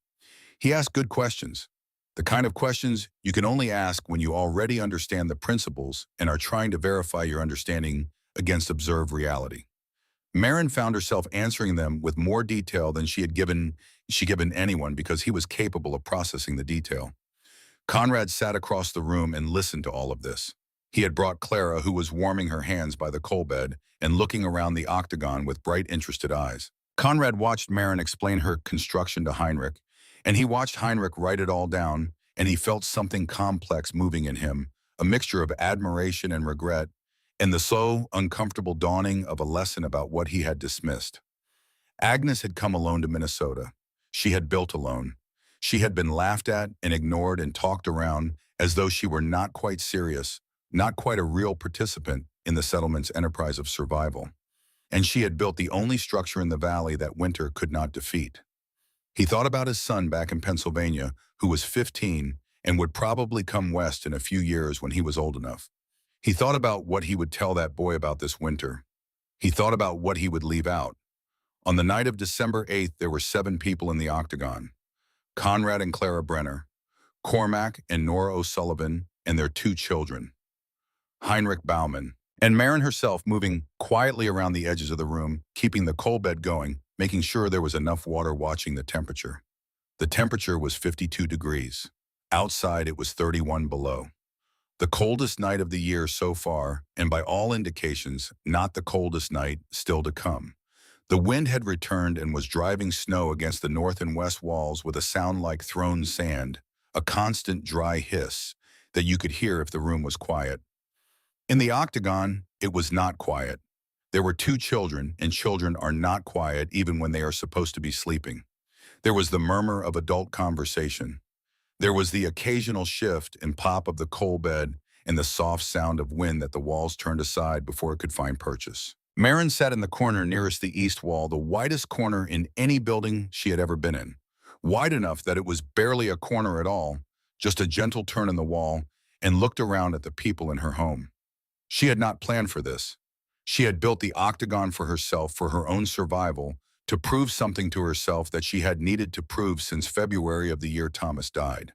He asked good questions, the kind of questions you can only ask when you already understand the principles and are trying to verify your understanding against observed reality. Marin found herself answering them with more detail than she given anyone because he was capable of processing the detail. Conrad sat across the room and listened to all of this. He had brought Clara, who was warming her hands by the coal bed and looking around the octagon with bright, interested eyes. Conrad watched Marin explain her construction to Heinrich, and he watched Heinrich write it all down, and he felt something complex moving in him, a mixture of admiration and regret, and the slow, uncomfortable dawning of a lesson about what he had dismissed. Agnes had come alone to Minnesota. She had built alone. She had been laughed at and ignored and talked around as though she were not quite serious, not quite a real participant in the settlement's enterprise of survival. And she had built the only structure in the valley that winter could not defeat. He thought about his son back in Pennsylvania, who was 15 and would probably come west in a few years when he was old enough. He thought about what he would tell that boy about this winter. He thought about what he would leave out. On the night of December 8th, there were 7 people in the Octagon: Conrad and Clara Brenner, Cormac and Nora O'Sullivan and their 2 children, Heinrich Baumann, and Marin herself moving quietly around the edges of the room, keeping the coal bed going, making sure there was enough water, watching the temperature. The temperature was 52 degrees. Outside, it was 31 below. The coldest night of the year so far, and by all indications, not the coldest night still to come. The wind had returned and was driving snow against the north and west walls with a sound like thrown sand, a constant dry hiss that you could hear if the room was quiet. In the Octagon, it was not quiet. There were two children, and children are not quiet even when they are supposed to be sleeping. There was the murmur of adult conversation. There was the occasional shift and pop of the coal bed and the soft sound of wind that the walls turned aside before it could find purchase. Marin sat in the corner nearest the east wall, the widest corner in any building she had ever been in. Wide enough that it was barely a corner at all, just a gentle turn in the wall, and looked around at the people in her home. She had not planned for this. She had built the Octagon for herself, for her own survival, to prove something to herself that she had needed to prove since February of the year Thomas died.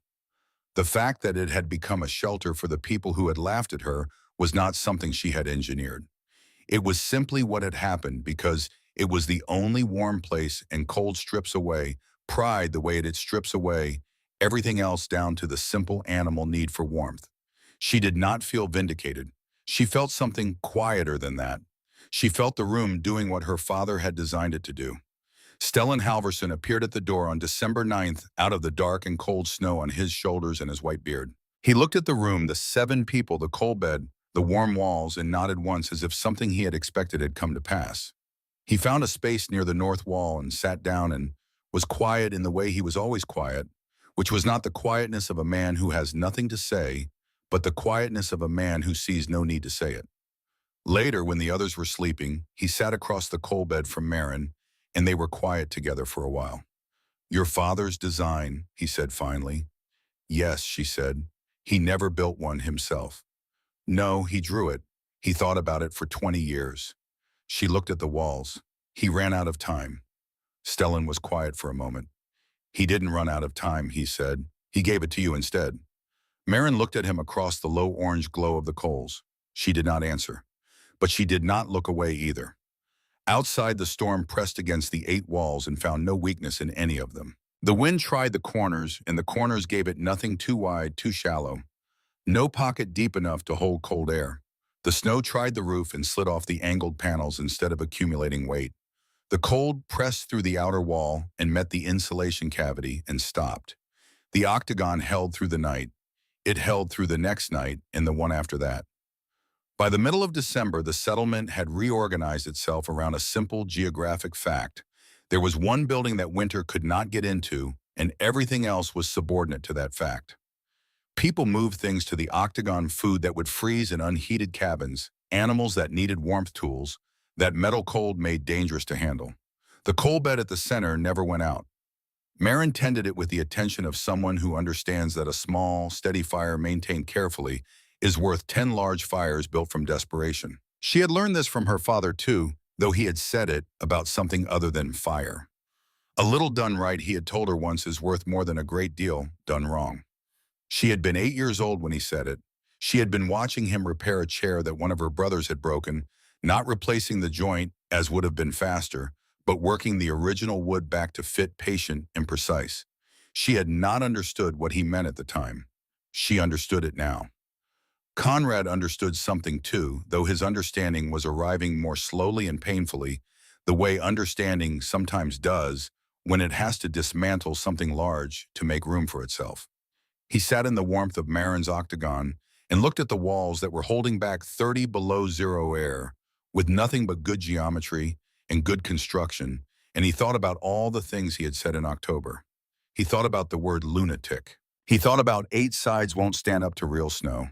The fact that it had become a shelter for the people who had laughed at her was not something she had engineered. It was simply what had happened because it was the only warm place, and cold strips away pride the way it strips away everything else down to the simple animal need for warmth. She did not feel vindicated. She felt something quieter than that. She felt the room doing what her father had designed it to do. Stellan Halverson appeared at the door on December 9th, out of the dark and cold snow on his shoulders and his white beard. He looked at the room, the 7 people, the coal bed, the warm walls, and nodded once as if something he had expected had come to pass. He found a space near the north wall and sat down and was quiet in the way he was always quiet, which was not the quietness of a man who has nothing to say, but the quietness of a man who sees no need to say it. Later, when the others were sleeping, he sat across the coal bed from Marin, and they were quiet together for a while. "Your father's design," he said finally. "Yes," she said. "He never built one himself." "No, he drew it. He thought about it for 20 years. She looked at the walls. "He ran out of time." Stellan was quiet for a moment. "He didn't run out of time," he said. "He gave it to you instead." Marin looked at him across the low orange glow of the coals. She did not answer, but she did not look away either. Outside, the storm pressed against the 8 walls and found no weakness in any of them. The wind tried the corners, and the corners gave it nothing too wide, too shallow. No pocket deep enough to hold cold air. The snow tried the roof and slid off the angled panels instead of accumulating weight. The cold pressed through the outer wall and met the insulation cavity and stopped. The Octagon held through the night. It held through the next night and the one after that. By the middle of December, the settlement had reorganized itself around a simple geographic fact. There was one building that winter could not get into, and everything else was subordinate to that fact. People moved things to the Octagon: food that would freeze in unheated cabins, animals that needed warmth tools, that metal cold made dangerous to handle. The coal bed at the center never went out. Marin tended it with the attention of someone who understands that a small, steady fire maintained carefully is worth 10 large fires built from desperation. She had learned this from her father too, though he had said it about something other than fire. A little done right, he had told her once, is worth more than a great deal done wrong. She had been 8 years old when he said it. She had been watching him repair a chair that one of her brothers had broken, not replacing the joint as would have been faster, but working the original wood back to fit, patient and precise. She had not understood what he meant at the time. She understood it now. Conrad understood something too, though his understanding was arriving more slowly and painfully, the way understanding sometimes does when it has to dismantle something large to make room for itself. He sat in the warmth of Marin's Octagon and looked at the walls that were holding back 30 below zero air, with nothing but good geometry and good construction, and he thought about all the things he had said in October. He thought about the word lunatic. He thought about 8 sides won't stand up to real snow.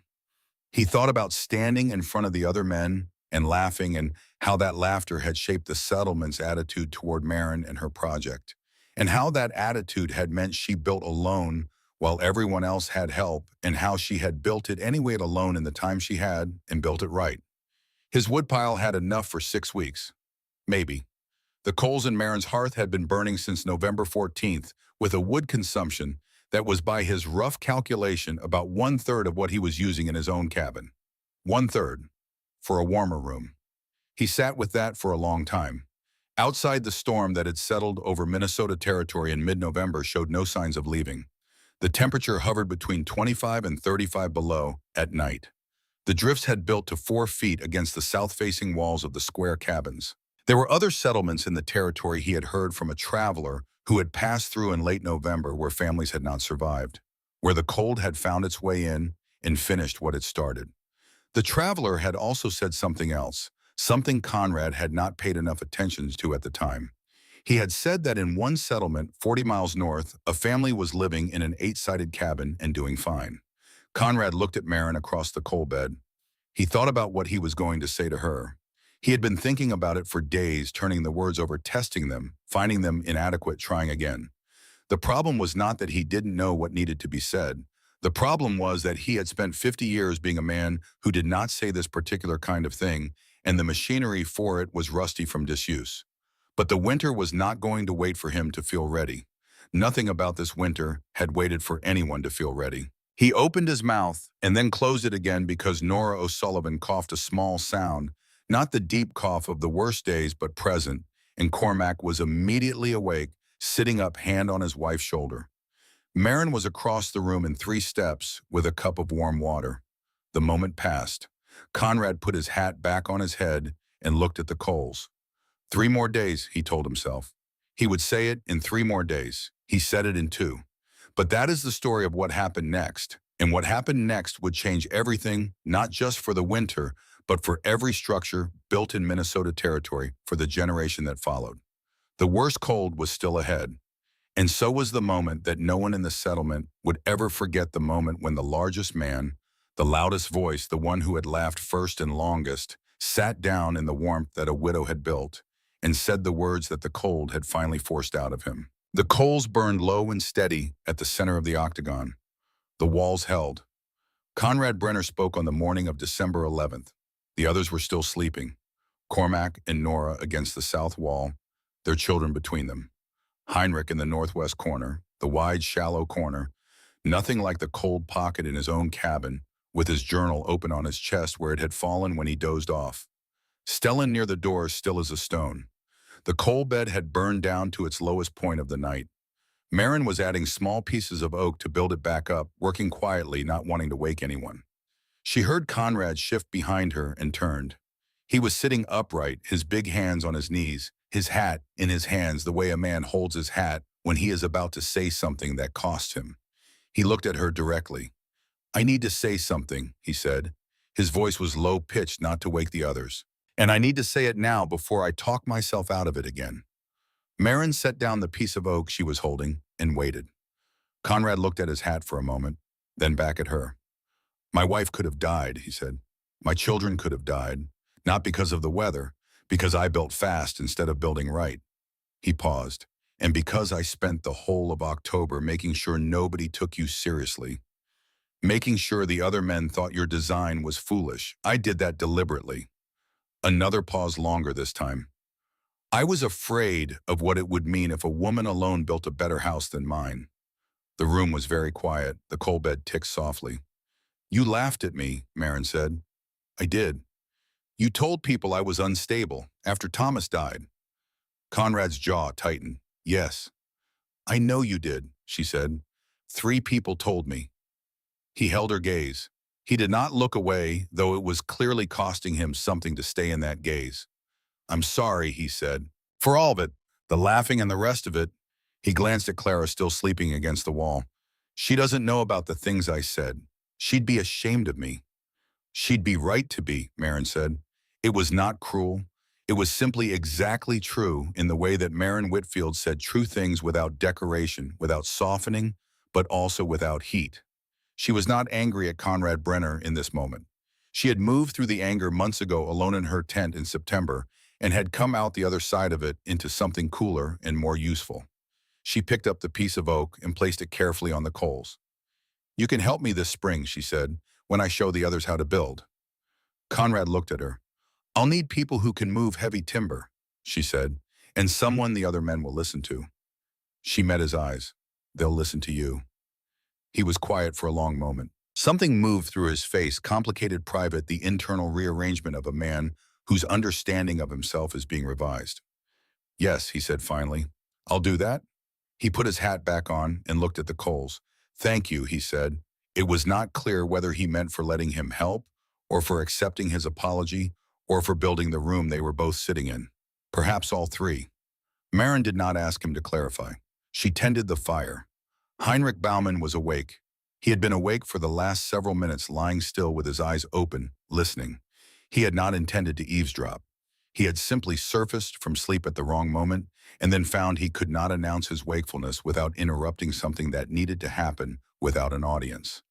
He thought about standing in front of the other men and laughing, and how that laughter had shaped the settlement's attitude toward Marin and her project, and how that attitude had meant she built alone while everyone else had help, and how she had built it anyway alone in the time she had and built it right. His woodpile had enough for 6 weeks. Maybe. The coals in Marin's hearth had been burning since November 14th, with a wood consumption that was, by his rough calculation, about 1/3 of what he was using in his own cabin. 1/3. For a warmer room. He sat with that for a long time. Outside, the storm that had settled over Minnesota territory in mid-November showed no signs of leaving. The temperature hovered between 25 and 35 below at night. The drifts had built to 4 feet against the south-facing walls of the square cabins. There were other settlements in the territory, he had heard from a traveler who had passed through in late November, where families had not survived, where the cold had found its way in and finished what it started. The traveler had also said something else, something Conrad had not paid enough attention to at the time. He had said that in one settlement 40 miles north, a family was living in an 8-sided cabin and doing fine. Conrad looked at Marin across the coal bed. He thought about what he was going to say to her. He had been thinking about it for days, turning the words over, testing them, finding them inadequate, trying again. The problem was not that he didn't know what needed to be said. The problem was that he had spent 50 years being a man who did not say this particular kind of thing, and the machinery for it was rusty from disuse. But the winter was not going to wait for him to feel ready. Nothing about this winter had waited for anyone to feel ready. He opened his mouth and then closed it again because Nora O'Sullivan coughed a small sound, not the deep cough of the worst days but present, and Cormac was immediately awake, sitting up, hand on his wife's shoulder. Marin was across the room in 3 steps with a cup of warm water. The moment passed. Conrad put his hat back on his head and looked at the coals. 3 more days, he told himself. He would say it in 3 more days. He said it in 2. But that is the story of what happened next. And what happened next would change everything, not just for the winter, but for every structure built in Minnesota territory for the generation that followed. The worst cold was still ahead. And so was the moment that no one in the settlement would ever forget, the moment when the largest man, the loudest voice, the one who had laughed first and longest, sat down in the warmth that a widow had built and said the words that the cold had finally forced out of him. The coals burned low and steady at the center of the octagon. The walls held. Conrad Brenner spoke on the morning of December 11th. The others were still sleeping. Cormac and Nora against the south wall, their children between them. Heinrich in the northwest corner, the wide, shallow corner, nothing like the cold pocket in his own cabin, with his journal open on his chest where it had fallen when he dozed off. Stellan near the door, still as a stone. The coal bed had burned down to its lowest point of the night. Marin was adding small pieces of oak to build it back up, working quietly, not wanting to wake anyone. She heard Conrad shift behind her and turned. He was sitting upright, his big hands on his knees, his hat in his hands, the way a man holds his hat when he is about to say something that costs him. He looked at her directly. "I need to say something," he said. His voice was low-pitched, not to wake the others. "And I need to say it now before I talk myself out of it again." Marin set down the piece of oak she was holding and waited. Conrad looked at his hat for a moment, then back at her. "My wife could have died," he said. "My children could have died, not because of the weather, because I built fast instead of building right." He paused. "And because I spent the whole of October making sure nobody took you seriously. Making sure the other men thought your design was foolish. I did that deliberately." Another pause, longer this time. "I was afraid of what it would mean if a woman alone built a better house than mine." The room was very quiet. The coal bed ticked softly. "You laughed at me," Marin said. "I did. You told people I was unstable after Thomas died." Conrad's jaw tightened. "Yes. I know you did," she said. "3 people told me." He held her gaze. He did not look away, though it was clearly costing him something to stay in that gaze. "I'm sorry," he said. "For all of it, the laughing and the rest of it." He glanced at Clara, still sleeping against the wall. "She doesn't know about the things I said. She'd be ashamed of me." "She'd be right to be," Marin said. It was not cruel. It was simply exactly true, in the way that Marin Whitfield said true things without decoration, without softening, but also without heat. She was not angry at Conrad Brenner in this moment. She had moved through the anger months ago alone in her tent in September and had come out the other side of it into something cooler and more useful. She picked up the piece of oak and placed it carefully on the coals. "You can help me this spring," she said, "when I show the others how to build." Conrad looked at her. "I'll need people who can move heavy timber," she said, "and someone the other men will listen to." She met his eyes. "They'll listen to you." He was quiet for a long moment. Something moved through his face, complicated, private, the internal rearrangement of a man whose understanding of himself is being revised. "Yes," he said finally. "I'll do that." He put his hat back on and looked at the coals. "Thank you," he said. It was not clear whether he meant for letting him help, or for accepting his apology, or for building the room they were both sitting in. Perhaps all 3. Marin did not ask him to clarify. She tended the fire. Heinrich Baumann was awake. He had been awake for the last several minutes, lying still with his eyes open, listening. He had not intended to eavesdrop. He had simply surfaced from sleep at the wrong moment and then found he could not announce his wakefulness without interrupting something that needed to happen without an audience.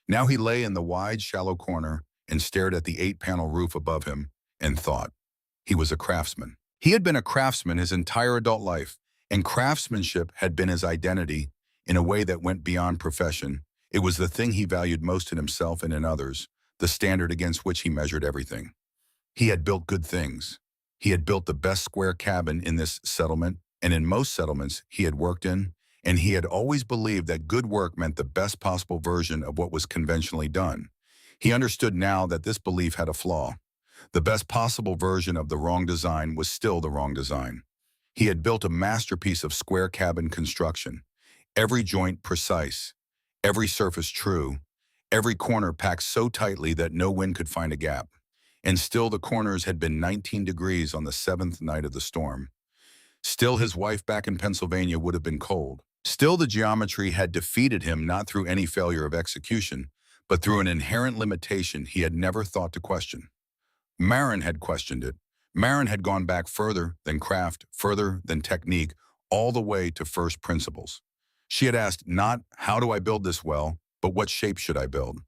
Now he lay in the wide, shallow corner and stared at the 8-panel roof above him and thought. He was a craftsman. He had been a craftsman his entire adult life, and craftsmanship had been his identity in a way that went beyond profession. It was the thing he valued most in himself and in others, the standard against which he measured everything. He had built good things. He had built the best square cabin in this settlement and in most settlements he had worked in, and he had always believed that good work meant the best possible version of what was conventionally done. He understood now that this belief had a flaw. The best possible version of the wrong design was still the wrong design. He had built a masterpiece of square cabin construction, every joint precise, every surface true, every corner packed so tightly that no wind could find a gap. And still the corners had been 19 degrees on the 7th night of the storm. Still his wife back in Pennsylvania would have been cold. Still the geometry had defeated him not through any failure of execution, but through an inherent limitation he had never thought to question. Marin had questioned it. Marin had gone back further than craft, further than technique, all the way to first principles. She had asked not, how do I build this well, but what shape should I build?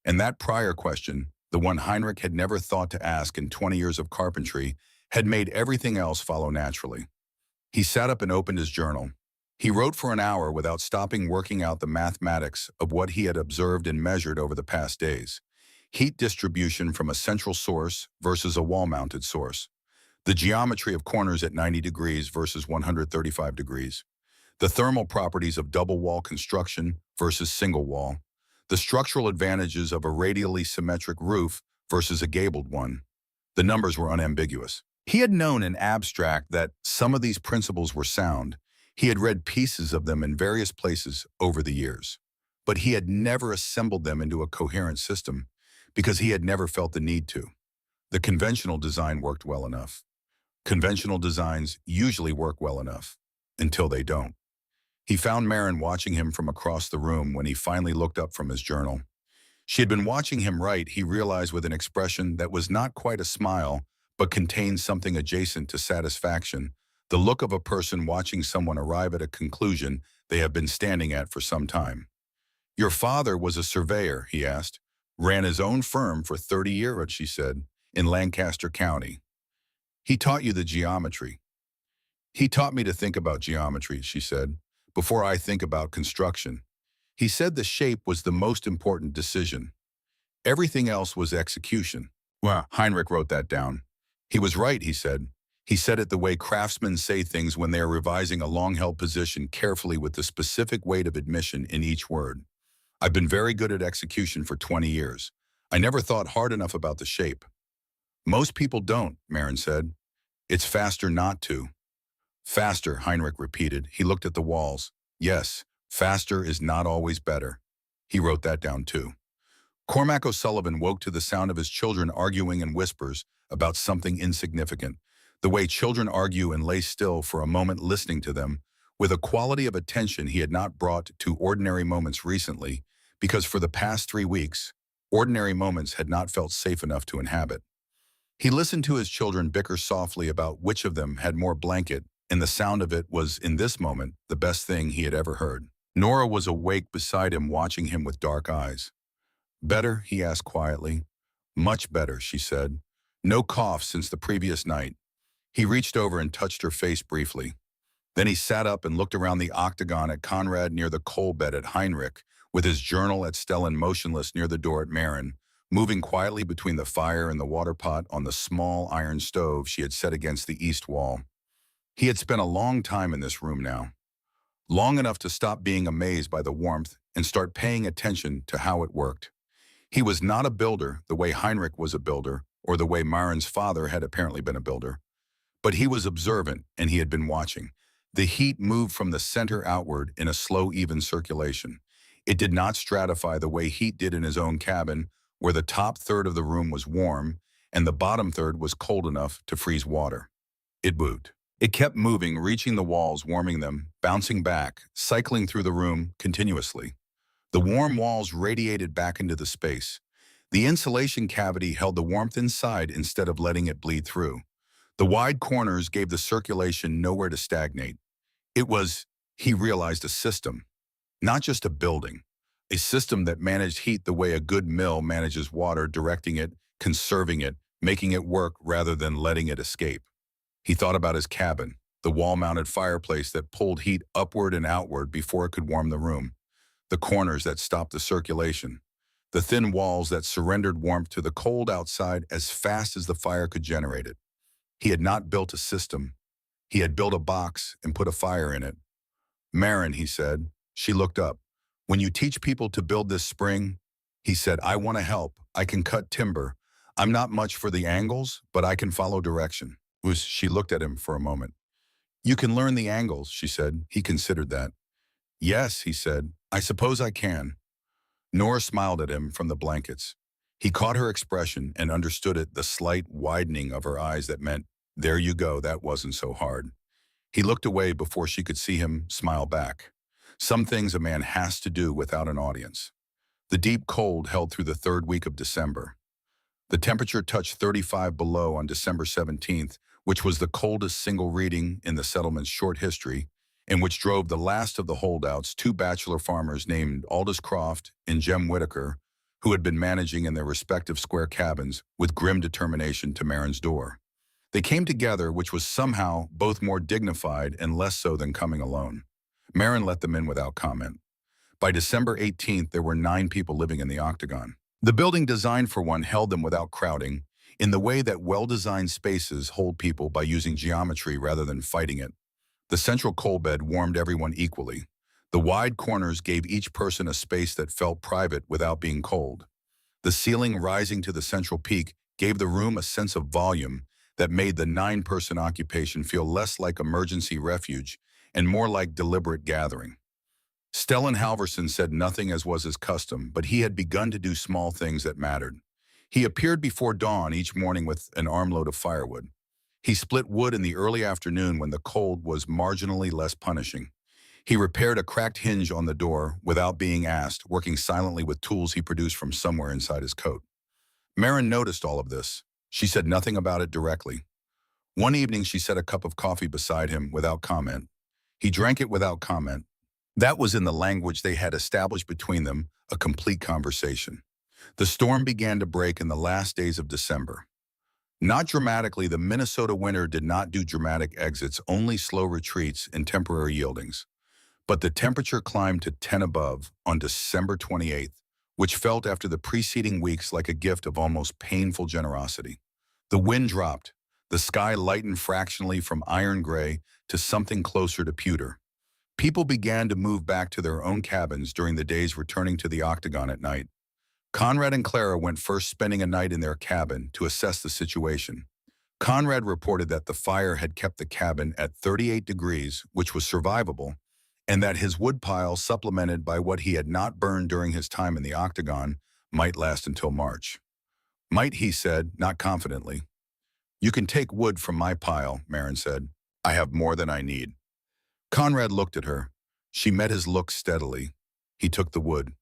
And that prior question, the one Heinrich had never thought to ask in 20 years of carpentry, had made everything else follow naturally. He sat up and opened his journal. He wrote for an hour without stopping, working out the mathematics of what he had observed and measured over the past days. Heat distribution from a central source versus a wall-mounted source. The geometry of corners at 90 degrees versus 135 degrees. The thermal properties of double wall construction versus single wall. The structural advantages of a radially symmetric roof versus a gabled one. The numbers were unambiguous. He had known in abstract that some of these principles were sound. He had read pieces of them in various places over the years. But he had never assembled them into a coherent system because he had never felt the need to. The conventional design worked well enough. Conventional designs usually work well enough until they don't. He found Marin watching him from across the room when he finally looked up from his journal. She had been watching him write, he realized, with an expression that was not quite a smile, but contained something adjacent to satisfaction, the look of a person watching someone arrive at a conclusion they have been standing at for some time. Your father was a surveyor, he asked. Ran his own firm for 30 years, she said, in Lancaster County. He taught you the geometry. He taught me to think about geometry, she said, before I think about construction. He said the shape was the most important decision. Everything else was execution. Well, Heinrich wrote that down. He was right, he said. He said it the way craftsmen say things when they are revising a long-held position carefully with the specific weight of admission in each word. I've been very good at execution for 20 years. I never thought hard enough about the shape. Most people don't, Marin said. It's faster not to. Faster, Heinrich repeated. He looked at the walls. Yes, faster is not always better. He wrote that down too. Cormac O'Sullivan woke to the sound of his children arguing in whispers about something insignificant, the way children argue and lay still for a moment listening to them, with a quality of attention he had not brought to ordinary moments recently, because for the past 3 weeks, ordinary moments had not felt safe enough to inhabit. He listened to his children bicker softly about which of them had more blanket, and the sound of it was, in this moment, the best thing he had ever heard. Nora was awake beside him, watching him with dark eyes. Better, he asked quietly. Much better, she said. No cough since the previous night. He reached over and touched her face briefly. Then he sat up and looked around the Octagon at Conrad near the coal bed at Heinrich, with his journal at Stellan motionless near the door at Marin, moving quietly between the fire and the water pot on the small iron stove she had set against the east wall. He had spent a long time in this room now. Long enough to stop being amazed by the warmth and start paying attention to how it worked. He was not a builder the way Heinrich was a builder, or the way Marin's father had apparently been a builder. But he was observant, and he had been watching. The heat moved from the center outward in a slow, even circulation. It did not stratify the way heat did in his own cabin, where the top third of the room was warm, and the bottom third was cold enough to freeze water. It moved. It kept moving, reaching the walls, warming them, bouncing back, cycling through the room continuously. The warm walls radiated back into the space. The insulation cavity held the warmth inside instead of letting it bleed through. The wide corners gave the circulation nowhere to stagnate. It was, he realized, a system, not just a building. A system that managed heat the way a good mill manages water, directing it, conserving it, making it work rather than letting it escape. He thought about his cabin, the wall-mounted fireplace that pulled heat upward and outward before it could warm the room, the corners that stopped the circulation, the thin walls that surrendered warmth to the cold outside as fast as the fire could generate it. He had not built a system. He had built a box and put a fire in it. "Marin," he said. She looked up. "When you teach people to build this spring," he said, "I want to help. I can cut timber. I'm not much for the angles, but I can follow direction." She looked at him for a moment. "You can learn the angles," she said. He considered that. "Yes," he said, "I suppose I can." Nora smiled at him from the blankets. He caught her expression and understood it, the slight widening of her eyes that meant, "There you go, that wasn't so hard." He looked away before she could see him smile back. Some things a man has to do without an audience. The deep cold held through the third week of December. The temperature touched 35 below on December 17th, which was the coldest single reading in the settlement's short history, and which drove the last of the holdouts, two bachelor farmers named Aldous Croft and Jem Whitaker, who had been managing in their respective square cabins, with grim determination to Marin's door. They came together, which was somehow both more dignified and less so than coming alone. Marin let them in without comment. By December 18th, there were 9 people living in the Octagon. The building, designed for one, held them without crowding, in the way that well-designed spaces hold people by using geometry rather than fighting it. The central coal bed warmed everyone equally. The wide corners gave each person a space that felt private without being cold. The ceiling rising to the central peak gave the room a sense of volume that made the 9-person occupation feel less like emergency refuge and more like deliberate gathering. Stellan Halverson said nothing, as was his custom, but he had begun to do small things that mattered. He appeared before dawn each morning with an armload of firewood. He split wood in the early afternoon when the cold was marginally less punishing. He repaired a cracked hinge on the door without being asked, working silently with tools he produced from somewhere inside his coat. Marin noticed all of this. She said nothing about it directly. One evening, she set a cup of coffee beside him without comment. He drank it without comment. That was, in the language they had established between them, a complete conversation. The storm began to break in the last days of December. Not dramatically, the Minnesota winter did not do dramatic exits, only slow retreats and temporary yieldings. But the temperature climbed to 10 above on December 28th, which felt after the preceding weeks like a gift of almost painful generosity. The wind dropped. The sky lightened fractionally from iron gray to something closer to pewter. People began to move back to their own cabins during the days, returning to the Octagon at night. Conrad and Clara went first, spending a night in their cabin to assess the situation. Conrad reported that the fire had kept the cabin at 38 degrees, which was survivable, and that his woodpile, supplemented by what he had not burned during his time in the Octagon, might last until March. "Might," he said, not confidently. "You can take wood from my pile," Marin said. "I have more than I need." Conrad looked at her. She met his look steadily. He took the wood.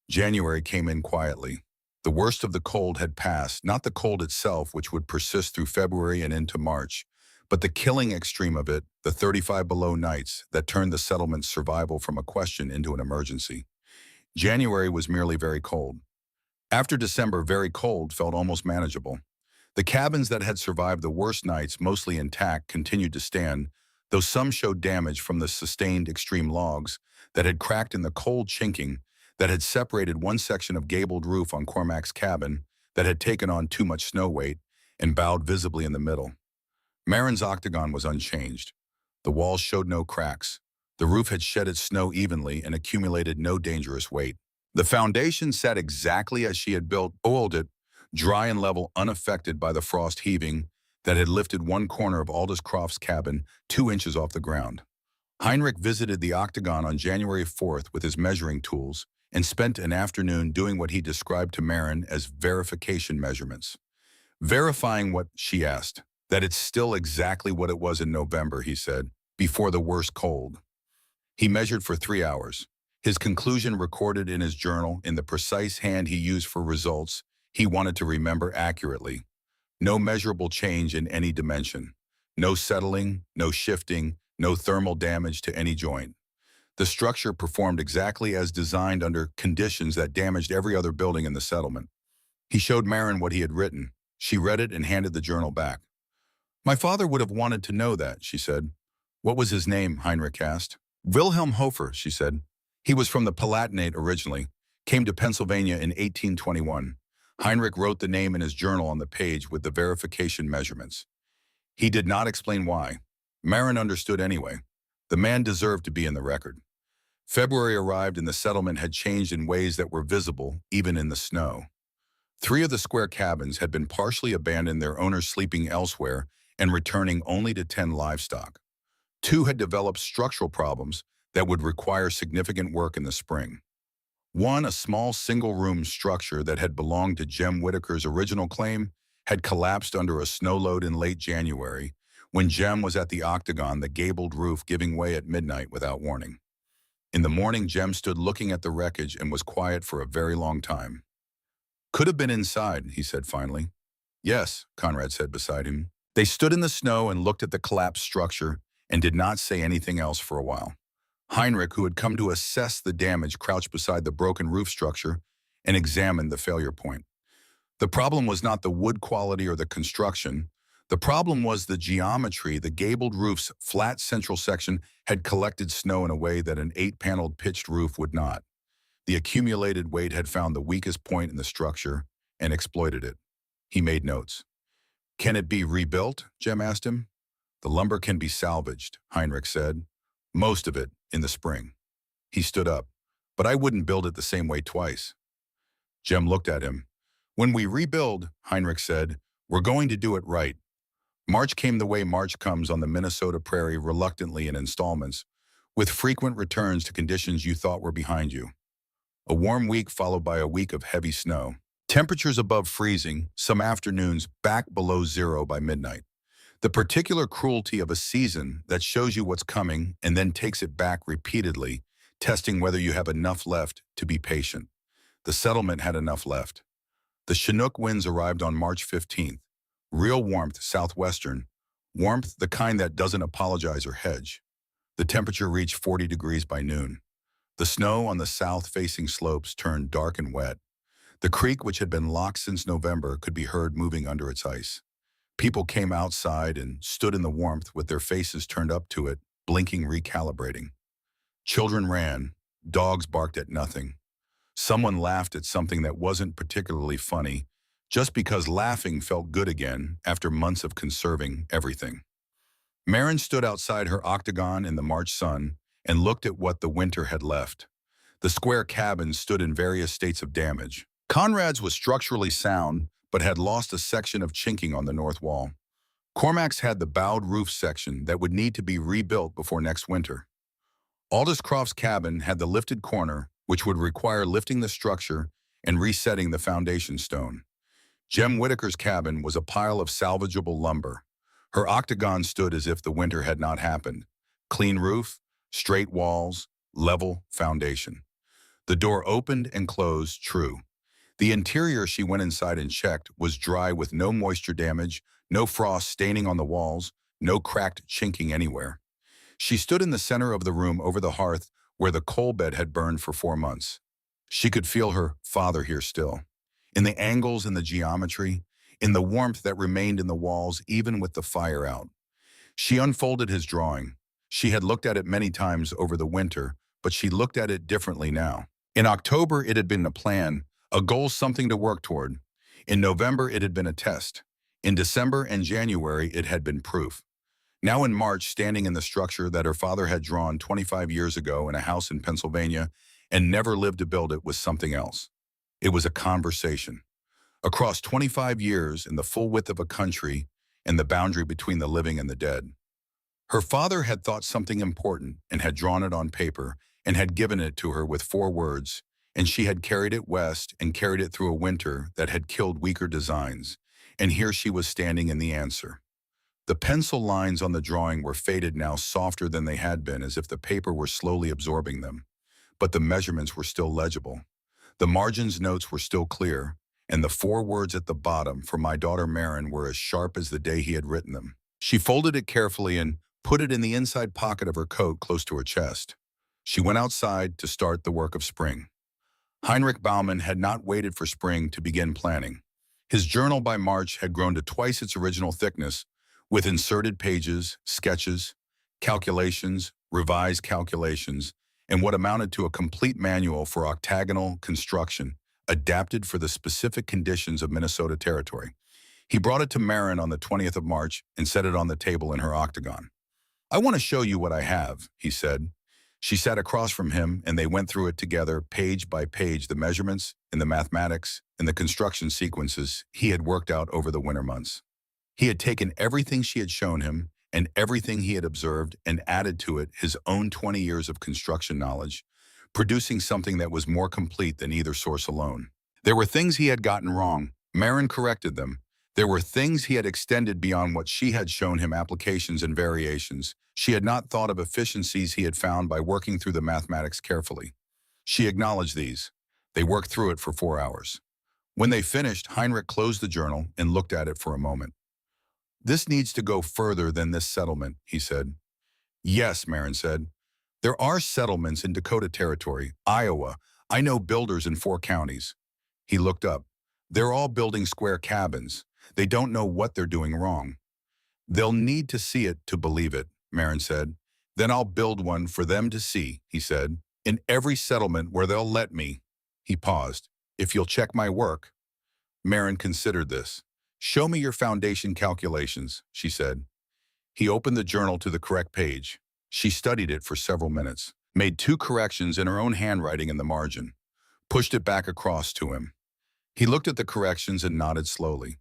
January came in quietly. The worst of the cold had passed, not the cold itself, which would persist through February and into March, but the killing extreme of it, the 35 below nights that turned the settlement's survival from a question into an emergency. January was merely very cold. After December, very cold felt almost manageable. The cabins that had survived the worst nights, mostly intact, continued to stand, though some showed damage from the sustained extreme logs that had cracked in the cold chinking that had separated one section of gabled roof on Cormac's cabin that had taken on too much snow weight and bowed visibly in the middle. Marin's Octagon was unchanged. The walls showed no cracks. The roof had shed its snow evenly and accumulated no dangerous weight. The foundation sat exactly as she had oiled it, dry and level, unaffected by the frost heaving that had lifted one corner of Aldous Croft's cabin 2 inches off the ground. Heinrich visited the Octagon on January 4th with his measuring tools and spent an afternoon doing what he described to Marin as verification measurements. "Verifying what?" she asked. "That it's still exactly what it was in November," he said, "before the worst cold." He measured for 3 hours. His conclusion recorded in his journal in the precise hand he used for results he wanted to remember accurately. No measurable change in any dimension. No settling, no shifting, no thermal damage to any joint. The structure performed exactly as designed under conditions that damaged every other building in the settlement. He showed Marin what he had written. She read it and handed the journal back. "My father would have wanted to know that," she said. "What was his name?" Heinrich asked. "Wilhelm Hofer," she said. "He was from the Palatinate originally, came to Pennsylvania in 1821. Heinrich wrote the name in his journal on the page with the verification measurements. He did not explain why. Marin understood anyway. The man deserved to be in the record. February arrived and the settlement had changed in ways that were visible, even in the snow. 3 of the square cabins had been partially abandoned, their owners sleeping elsewhere and returning only to tend livestock. 2 had developed structural problems that would require significant work in the spring. 1, a small single-room structure that had belonged to Jem Whitaker's original claim, had collapsed under a snow load in late January, when Jem was at the Octagon, the gabled roof giving way at midnight without warning. In the morning, Jem stood looking at the wreckage and was quiet for a very long time. "Could have been inside," he said finally. "Yes," Conrad said beside him. They stood in the snow and looked at the collapsed structure and did not say anything else for a while. Heinrich, who had come to assess the damage, crouched beside the broken roof structure and examined the failure point. The problem was not the wood quality or the construction. The problem was the geometry. The gabled roof's flat central section had collected snow in a way that an 8-paneled pitched roof would not. The accumulated weight had found the weakest point in the structure and exploited it. He made notes. "Can it be rebuilt?" Jem asked him. "The lumber can be salvaged," Heinrich said. "Most of it, in the spring." He stood up. "But I wouldn't build it the same way twice." Jem looked at him. "When we rebuild," Heinrich said, "we're going to do it right." March came the way March comes on the Minnesota prairie, reluctantly in installments, with frequent returns to conditions you thought were behind you. A warm week followed by a week of heavy snow. Temperatures above freezing, some afternoons back below zero by midnight. The particular cruelty of a season that shows you what's coming and then takes it back repeatedly, testing whether you have enough left to be patient. The settlement had enough left. The Chinook winds arrived on March 15th. Real warmth, southwestern. Warmth, the kind that doesn't apologize or hedge. The temperature reached 40 degrees by noon. The snow on the south-facing slopes turned dark and wet. The creek, which had been locked since November, could be heard moving under its ice. People came outside and stood in the warmth with their faces turned up to it, blinking, recalibrating. Children ran. Dogs barked at nothing. Someone laughed at something that wasn't particularly funny, just because laughing felt good again after months of conserving everything. Marin stood outside her Octagon in the March sun and looked at what the winter had left. The square cabins stood in various states of damage. Conrad's was structurally sound, but had lost a section of chinking on the north wall. Cormac's had the bowed roof section that would need to be rebuilt before next winter. Aldiscroft's cabin had the lifted corner, which would require lifting the structure and resetting the foundation stone. Jem Whitaker's cabin was a pile of salvageable lumber. Her Octagon stood as if the winter had not happened. Clean roof, straight walls, level foundation. The door opened and closed, true. The interior, she went inside and checked, was dry with no moisture damage, no frost staining on the walls, no cracked chinking anywhere. She stood in the center of the room over the hearth where the coal bed had burned for 4 months. She could feel her father here still. In the angles and the geometry, in the warmth that remained in the walls even with the fire out. She unfolded his drawing. She had looked at it many times over the winter, but she looked at it differently now. In October, it had been a plan, a goal, something to work toward. In November, it had been a test. In December and January, it had been proof. Now in March, standing in the structure that her father had drawn 25 years ago in a house in Pennsylvania and never lived to build it, was something else. It was a conversation. Across 25 years, in the full width of a country and the boundary between the living and the dead. Her father had thought something important and had drawn it on paper and had given it to her with 4 words, and she had carried it west and carried it through a winter that had killed weaker designs, and here she was standing in the answer. The pencil lines on the drawing were faded now, softer than they had been, as if the paper were slowly absorbing them. but the measurements were still legible. The margins notes were still clear, and the 4 words at the bottom for my daughter Marin were as sharp as the day he had written them. She folded it carefully and put it in the inside pocket of her coat close to her chest. She went outside to start the work of spring. Heinrich Baumann had not waited for spring to begin planning. His journal by March had grown to twice its original thickness, with inserted pages, sketches, calculations, revised calculations, and what amounted to a complete manual for octagonal construction, adapted for the specific conditions of Minnesota territory. He brought it to Marin on the 20th of March and set it on the table in her octagon. "I want to show you what I have," he said. She sat across from him, and they went through it together, page by page, the measurements and the mathematics and the construction sequences he had worked out over the winter months. He had taken everything she had shown him and everything he had observed and added to it his own 20 years of construction knowledge, producing something that was more complete than either source alone. There were things he had gotten wrong. Marin corrected them. There were things he had extended beyond what she had shown him, applications and variations. She had not thought of efficiencies he had found by working through the mathematics carefully. She acknowledged these. They worked through it for 4 hours. When they finished, Heinrich closed the journal and looked at it for a moment. "This needs to go further than this settlement," he said. "Yes," Marin said. "There are settlements in Dakota Territory, Iowa. I know builders in 4 counties. He looked up. "They're all building square cabins. They don't know what they're doing wrong." "They'll need to see it to believe it," Marin said. "Then I'll build one for them to see," he said. "In every settlement where they'll let me." He paused. "If you'll check my work." Marin considered this. "Show me your foundation calculations," she said. He opened the journal to the correct page. She studied it for several minutes, made 2 corrections in her own handwriting in the margin, pushed it back across to him. He looked at the corrections and nodded slowly.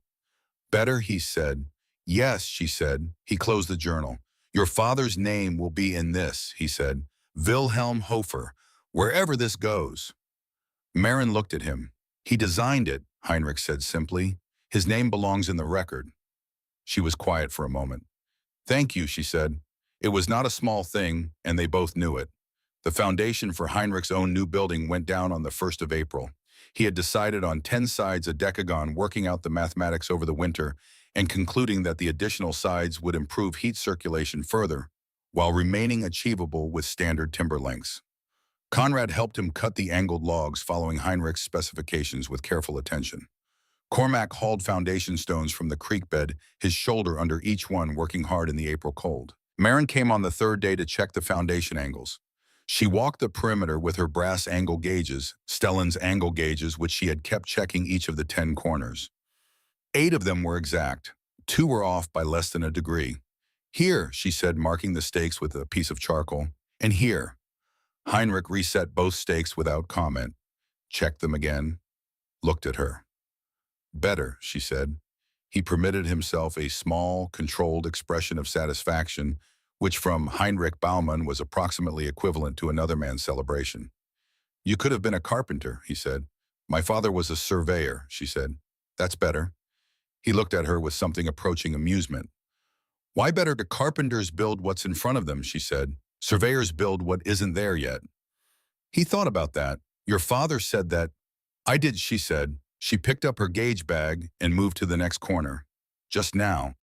"Better," he said. "Yes," she said. He closed the journal. "Your father's name will be in this," he said. "Wilhelm Hofer, wherever this goes." Marin looked at him. "He designed it," Heinrich said simply. "His name belongs in the record." She was quiet for a moment. "Thank you," she said. It was not a small thing, and they both knew it. The foundation for Heinrich's own new building went down on the 1st of April. He had decided on 10 sides a decagon, working out the mathematics over the winter and concluding that the additional sides would improve heat circulation further, while remaining achievable with standard timber lengths. Conrad helped him cut the angled logs following Heinrich's specifications with careful attention. Cormac hauled foundation stones from the creek bed, his shoulder under each one, working hard in the April cold. Marin came on the 3rd day to check the foundation angles. She walked the perimeter with her brass angle gauges, Stellan's angle gauges, which she had kept checking each of the 10 corners. 8 of them were exact. 2 were off by less than a degree. "Here," she said, marking the stakes with a piece of charcoal. "And here." Heinrich reset both stakes without comment, checked them again, looked at her. "Better," she said. He permitted himself a small, controlled expression of satisfaction, which from Heinrich Baumann was approximately equivalent to another man's celebration. "You could have been a carpenter," he said. "My father was a surveyor," she said. "That's better." He looked at her with something approaching amusement. "Why better do carpenters build what's in front of them?" she said. "Surveyors build what isn't there yet." He thought about that. "Your father said that." "I did," she said. She picked up her gauge bag and moved to the next corner. "Just now."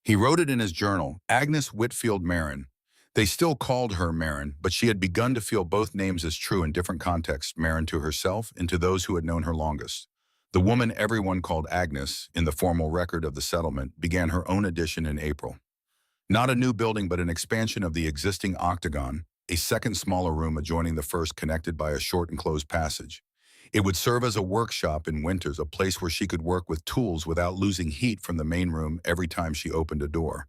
He wrote it in his journal, Agnes Whitfield Marin. They still called her Marin, but she had begun to feel both names as true in different contexts, Marin to herself and to those who had known her longest. The woman everyone called Agnes, in the formal record of the settlement, began her own addition in April. Not a new building, but an expansion of the existing Octagon, a second smaller room adjoining the first, connected by a short enclosed passage. It would serve as a workshop in winters, a place where she could work with tools without losing heat from the main room every time she opened a door.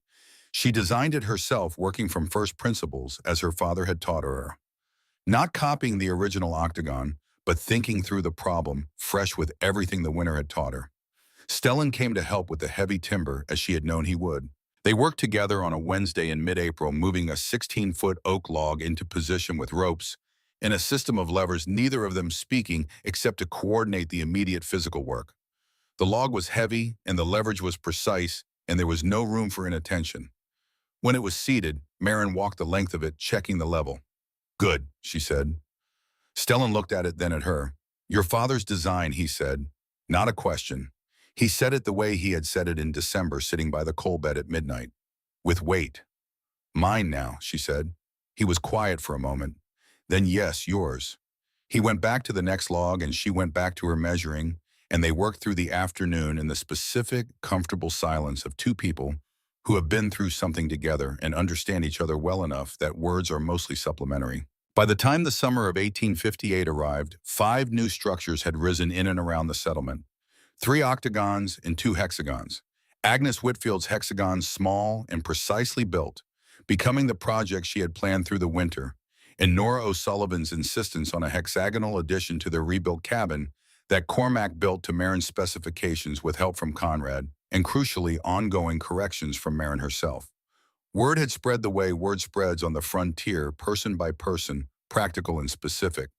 She designed it herself, working from first principles, as her father had taught her. Not copying the original Octagon, but thinking through the problem, fresh with everything the winter had taught her. Stellan came to help with the heavy timber, as she had known he would. They worked together on a Wednesday in mid-April, moving a 16-foot oak log into position with ropes and a system of levers, neither of them speaking except to coordinate the immediate physical work. The log was heavy, and the leverage was precise, and there was no room for inattention. When it was seated, Marin walked the length of it, checking the level. "Good," she said. Stellan looked at it, then at her. Your father's design, he said. Not a question. He said it the way he had said it in December, sitting by the coal bed at midnight. With weight. Mine now, she said. He was quiet for a moment. Then yes, yours. He went back to the next log and she went back to her measuring, and they worked through the afternoon in the specific, comfortable silence of two people who have been through something together and understand each other well enough that words are mostly supplementary. By the time the summer of 1858 arrived, 5 new structures had risen in and around the settlement. 3 octagons and 2 hexagons. Agnes Whitfield's hexagon, small and precisely built, becoming the project she had planned through the winter, and Nora O'Sullivan's insistence on a hexagonal addition to their rebuilt cabin that Cormac built to Marin's specifications with help from Conrad, and crucially, ongoing corrections from Marin herself. Word had spread the way word spreads on the frontier, person by person, practical and specific.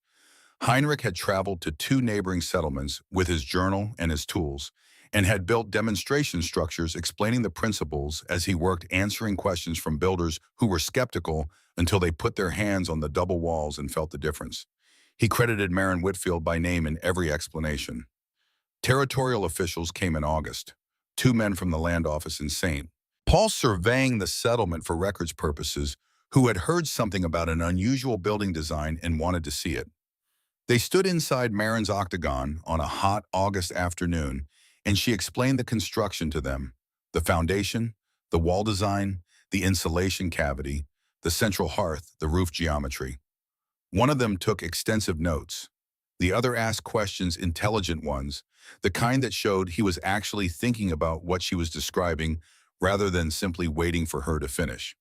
Heinrich had traveled to 2 neighboring settlements with his journal and his tools, and had built demonstration structures explaining the principles as he worked, answering questions from builders who were skeptical until they put their hands on the double walls and felt the difference. He credited Marin Whitfield by name in every explanation. Territorial officials came in August. 2 men from the land office in St. Paul surveying the settlement for records purposes, who had heard something about an unusual building design and wanted to see it. They stood inside Marin's Octagon on a hot August afternoon, and she explained the construction to them: the foundation, the wall design, the insulation cavity, the central hearth, the roof geometry. One of them took extensive notes. The other asked questions, intelligent ones, the kind that showed he was actually thinking about what she was describing rather than simply waiting for her to finish.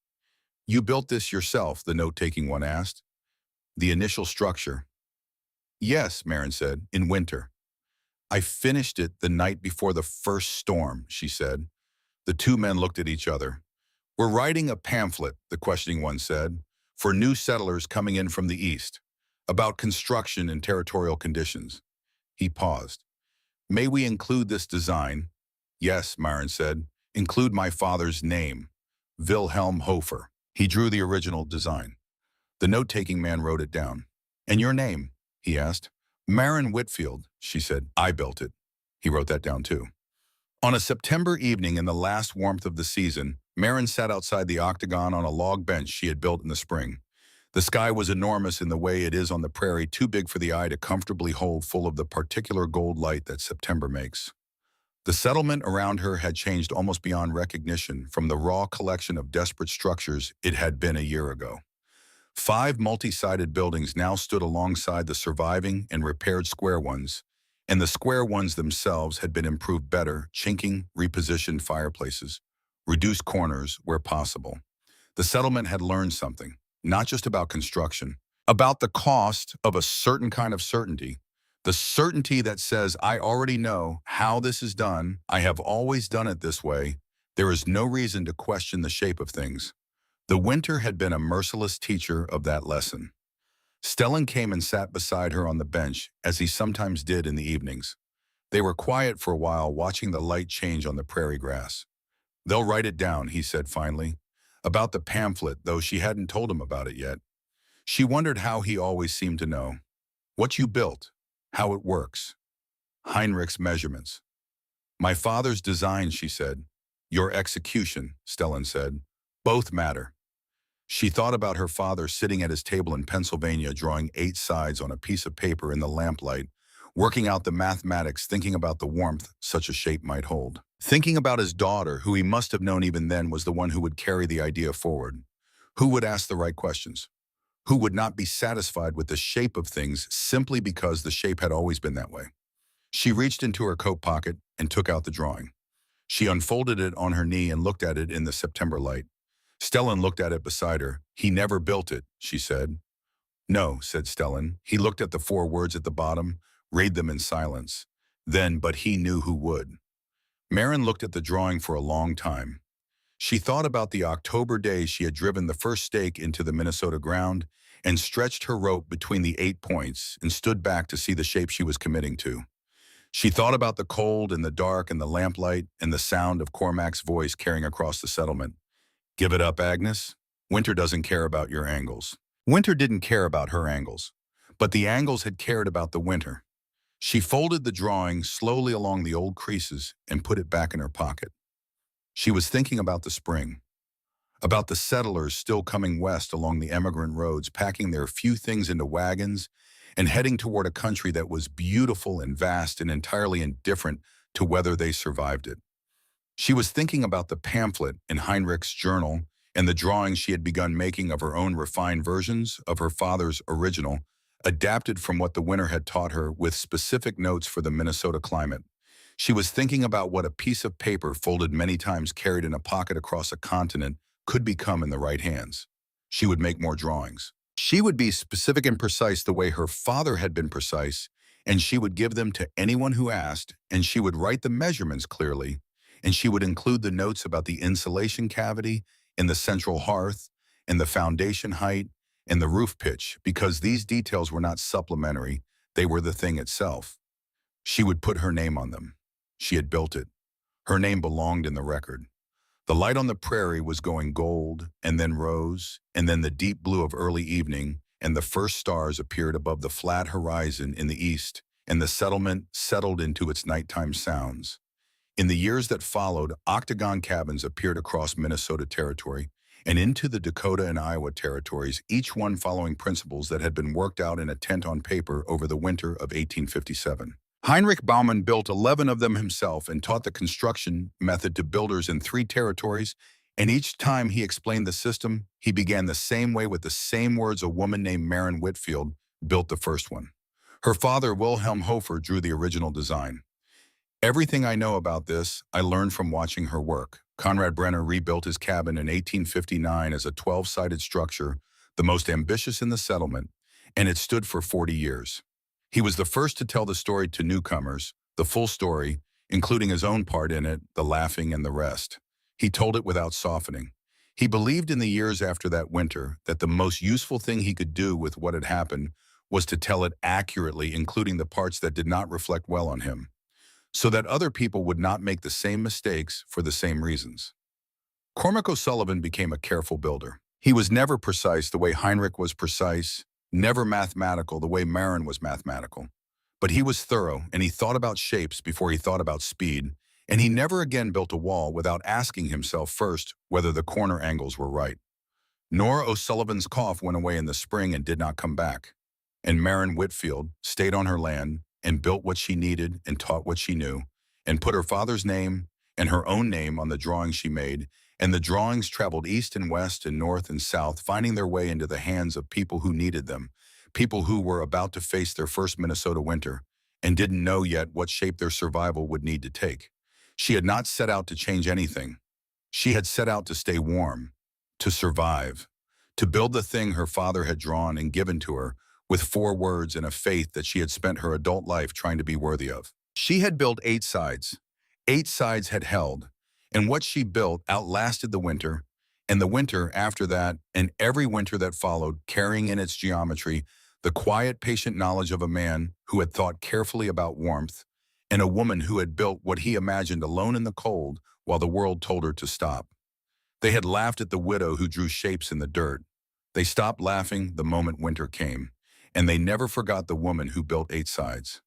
You built this yourself, the note-taking one asked. The initial structure. Yes, Marin said, in winter. I finished it the night before the first storm, she said. The 2 men looked at each other. We're writing a pamphlet, the questioning one said, for new settlers coming in from the east, about construction and territorial conditions. He paused. May we include this design? Yes, Marin said. Include my father's name, Wilhelm Hofer. He drew the original design. The note-taking man wrote it down. And your name? He asked. Marin Whitfield, she said. I built it. He wrote that down too. On a September evening in the last warmth of the season, Marin sat outside the Octagon on a log bench she had built in the spring. The sky was enormous in the way it is on the prairie, too big for the eye to comfortably hold, full of the particular gold light that September makes. The settlement around her had changed almost beyond recognition from the raw collection of desperate structures it had been a year ago. 5 multi-sided buildings now stood alongside the surviving and repaired square ones, and the square ones themselves had been improved better, chinking, repositioned fireplaces, reduced corners where possible. The settlement had learned something, not just about construction, about the cost of a certain kind of certainty, the certainty that says, I already know how this is done, I have always done it this way, there is no reason to question the shape of things. The winter had been a merciless teacher of that lesson. Stellan came and sat beside her on the bench, as he sometimes did in the evenings. They were quiet for a while, watching the light change on the prairie grass. They'll write it down, he said finally, about the pamphlet, though she hadn't told him about it yet. She wondered how he always seemed to know. What you built, how it works. Heinrich's measurements. My father's design, she said. Your execution, Stellan said. Both matter. She thought about her father sitting at his table in Pennsylvania, drawing 8 sides on a piece of paper in the lamplight, working out the mathematics, thinking about the warmth such a shape might hold. Thinking about his daughter, who he must have known even then was the one who would carry the idea forward, who would ask the right questions, who would not be satisfied with the shape of things simply because the shape had always been that way. She reached into her coat pocket and took out the drawing. She unfolded it on her knee and looked at it in the September light. Stellan looked at it beside her. He never built it, she said. No, said Stellan. He looked at the 4 words at the bottom, read them in silence. Then, but he knew who would. Marin looked at the drawing for a long time. She thought about the October day she had driven the first stake into the Minnesota ground and stretched her rope between the 8 points and stood back to see the shape she was committing to. She thought about the cold and the dark and the lamplight and the sound of Cormac's voice carrying across the settlement. Give it up, Agnes. Winter doesn't care about your angles. Winter didn't care about her angles. But the angles had cared about the winter. She folded the drawing slowly along the old creases and put it back in her pocket. She was thinking about the spring, about the settlers still coming west along the emigrant roads, packing their few things into wagons and heading toward a country that was beautiful and vast and entirely indifferent to whether they survived it. She was thinking about the pamphlet in Heinrich's journal and the drawings she had begun making of her own refined versions of her father's original, adapted from what the winter had taught her with specific notes for the Minnesota climate. She was thinking about what a piece of paper folded many times carried in a pocket across a continent could become in the right hands. She would make more drawings. She would be specific and precise the way her father had been precise, and she would give them to anyone who asked, and she would write the measurements clearly, and she would include the notes about the insulation cavity and the central hearth and the foundation height and the roof pitch, because these details were not supplementary, they were the thing itself. She would put her name on them. She had built it. Her name belonged in the record. The light on the prairie was going gold, and then rose, and then the deep blue of early evening, and the first stars appeared above the flat horizon in the east, and the settlement settled into its nighttime sounds. In the years that followed, Octagon cabins appeared across Minnesota territory and into the Dakota and Iowa territories, each one following principles that had been worked out in a tent on paper over the winter of 1857. Heinrich Baumann built 11 of them himself and taught the construction method to builders in 3 territories, and each time he explained the system, he began the same way with the same words. A woman named Maren Whitfield built the first one. Her father, Wilhelm Hofer, drew the original design. Everything I know about this, I learned from watching her work. Conrad Brenner rebuilt his cabin in 1859 as a 12-sided structure, the most ambitious in the settlement, and it stood for 40 years. He was the first to tell the story to newcomers, the full story, including his own part in it, the laughing and the rest. He told it without softening. He believed in the years after that winter that the most useful thing he could do with what had happened was to tell it accurately, including the parts that did not reflect well on him, so that other people would not make the same mistakes for the same reasons. Cormac O'Sullivan became a careful builder. He was never precise the way Heinrich was precise, never mathematical the way Maren was mathematical. But he was thorough, and he thought about shapes before he thought about speed, and he never again built a wall without asking himself first whether the corner angles were right. Nora O'Sullivan's cough went away in the spring and did not come back, and Maren Whitfield stayed on her land and built what she needed and taught what she knew, and put her father's name and her own name on the drawings she made, and the drawings traveled east and west and north and south, finding their way into the hands of people who needed them, people who were about to face their first Minnesota winter and didn't know yet what shape their survival would need to take. She had not set out to change anything. She had set out to stay warm, to survive, to build the thing her father had drawn and given to her with 4 words and a faith that she had spent her adult life trying to be worthy of. She had built 8 sides. 8 sides had held, and what she built outlasted the winter, and the winter after that, and every winter that followed, carrying in its geometry the quiet, patient knowledge of a man who had thought carefully about warmth, and a woman who had built what he imagined alone in the cold while the world told her to stop. They had laughed at the widow who drew shapes in the dirt. They stopped laughing the moment winter came, and they never forgot the woman who built 8 sides.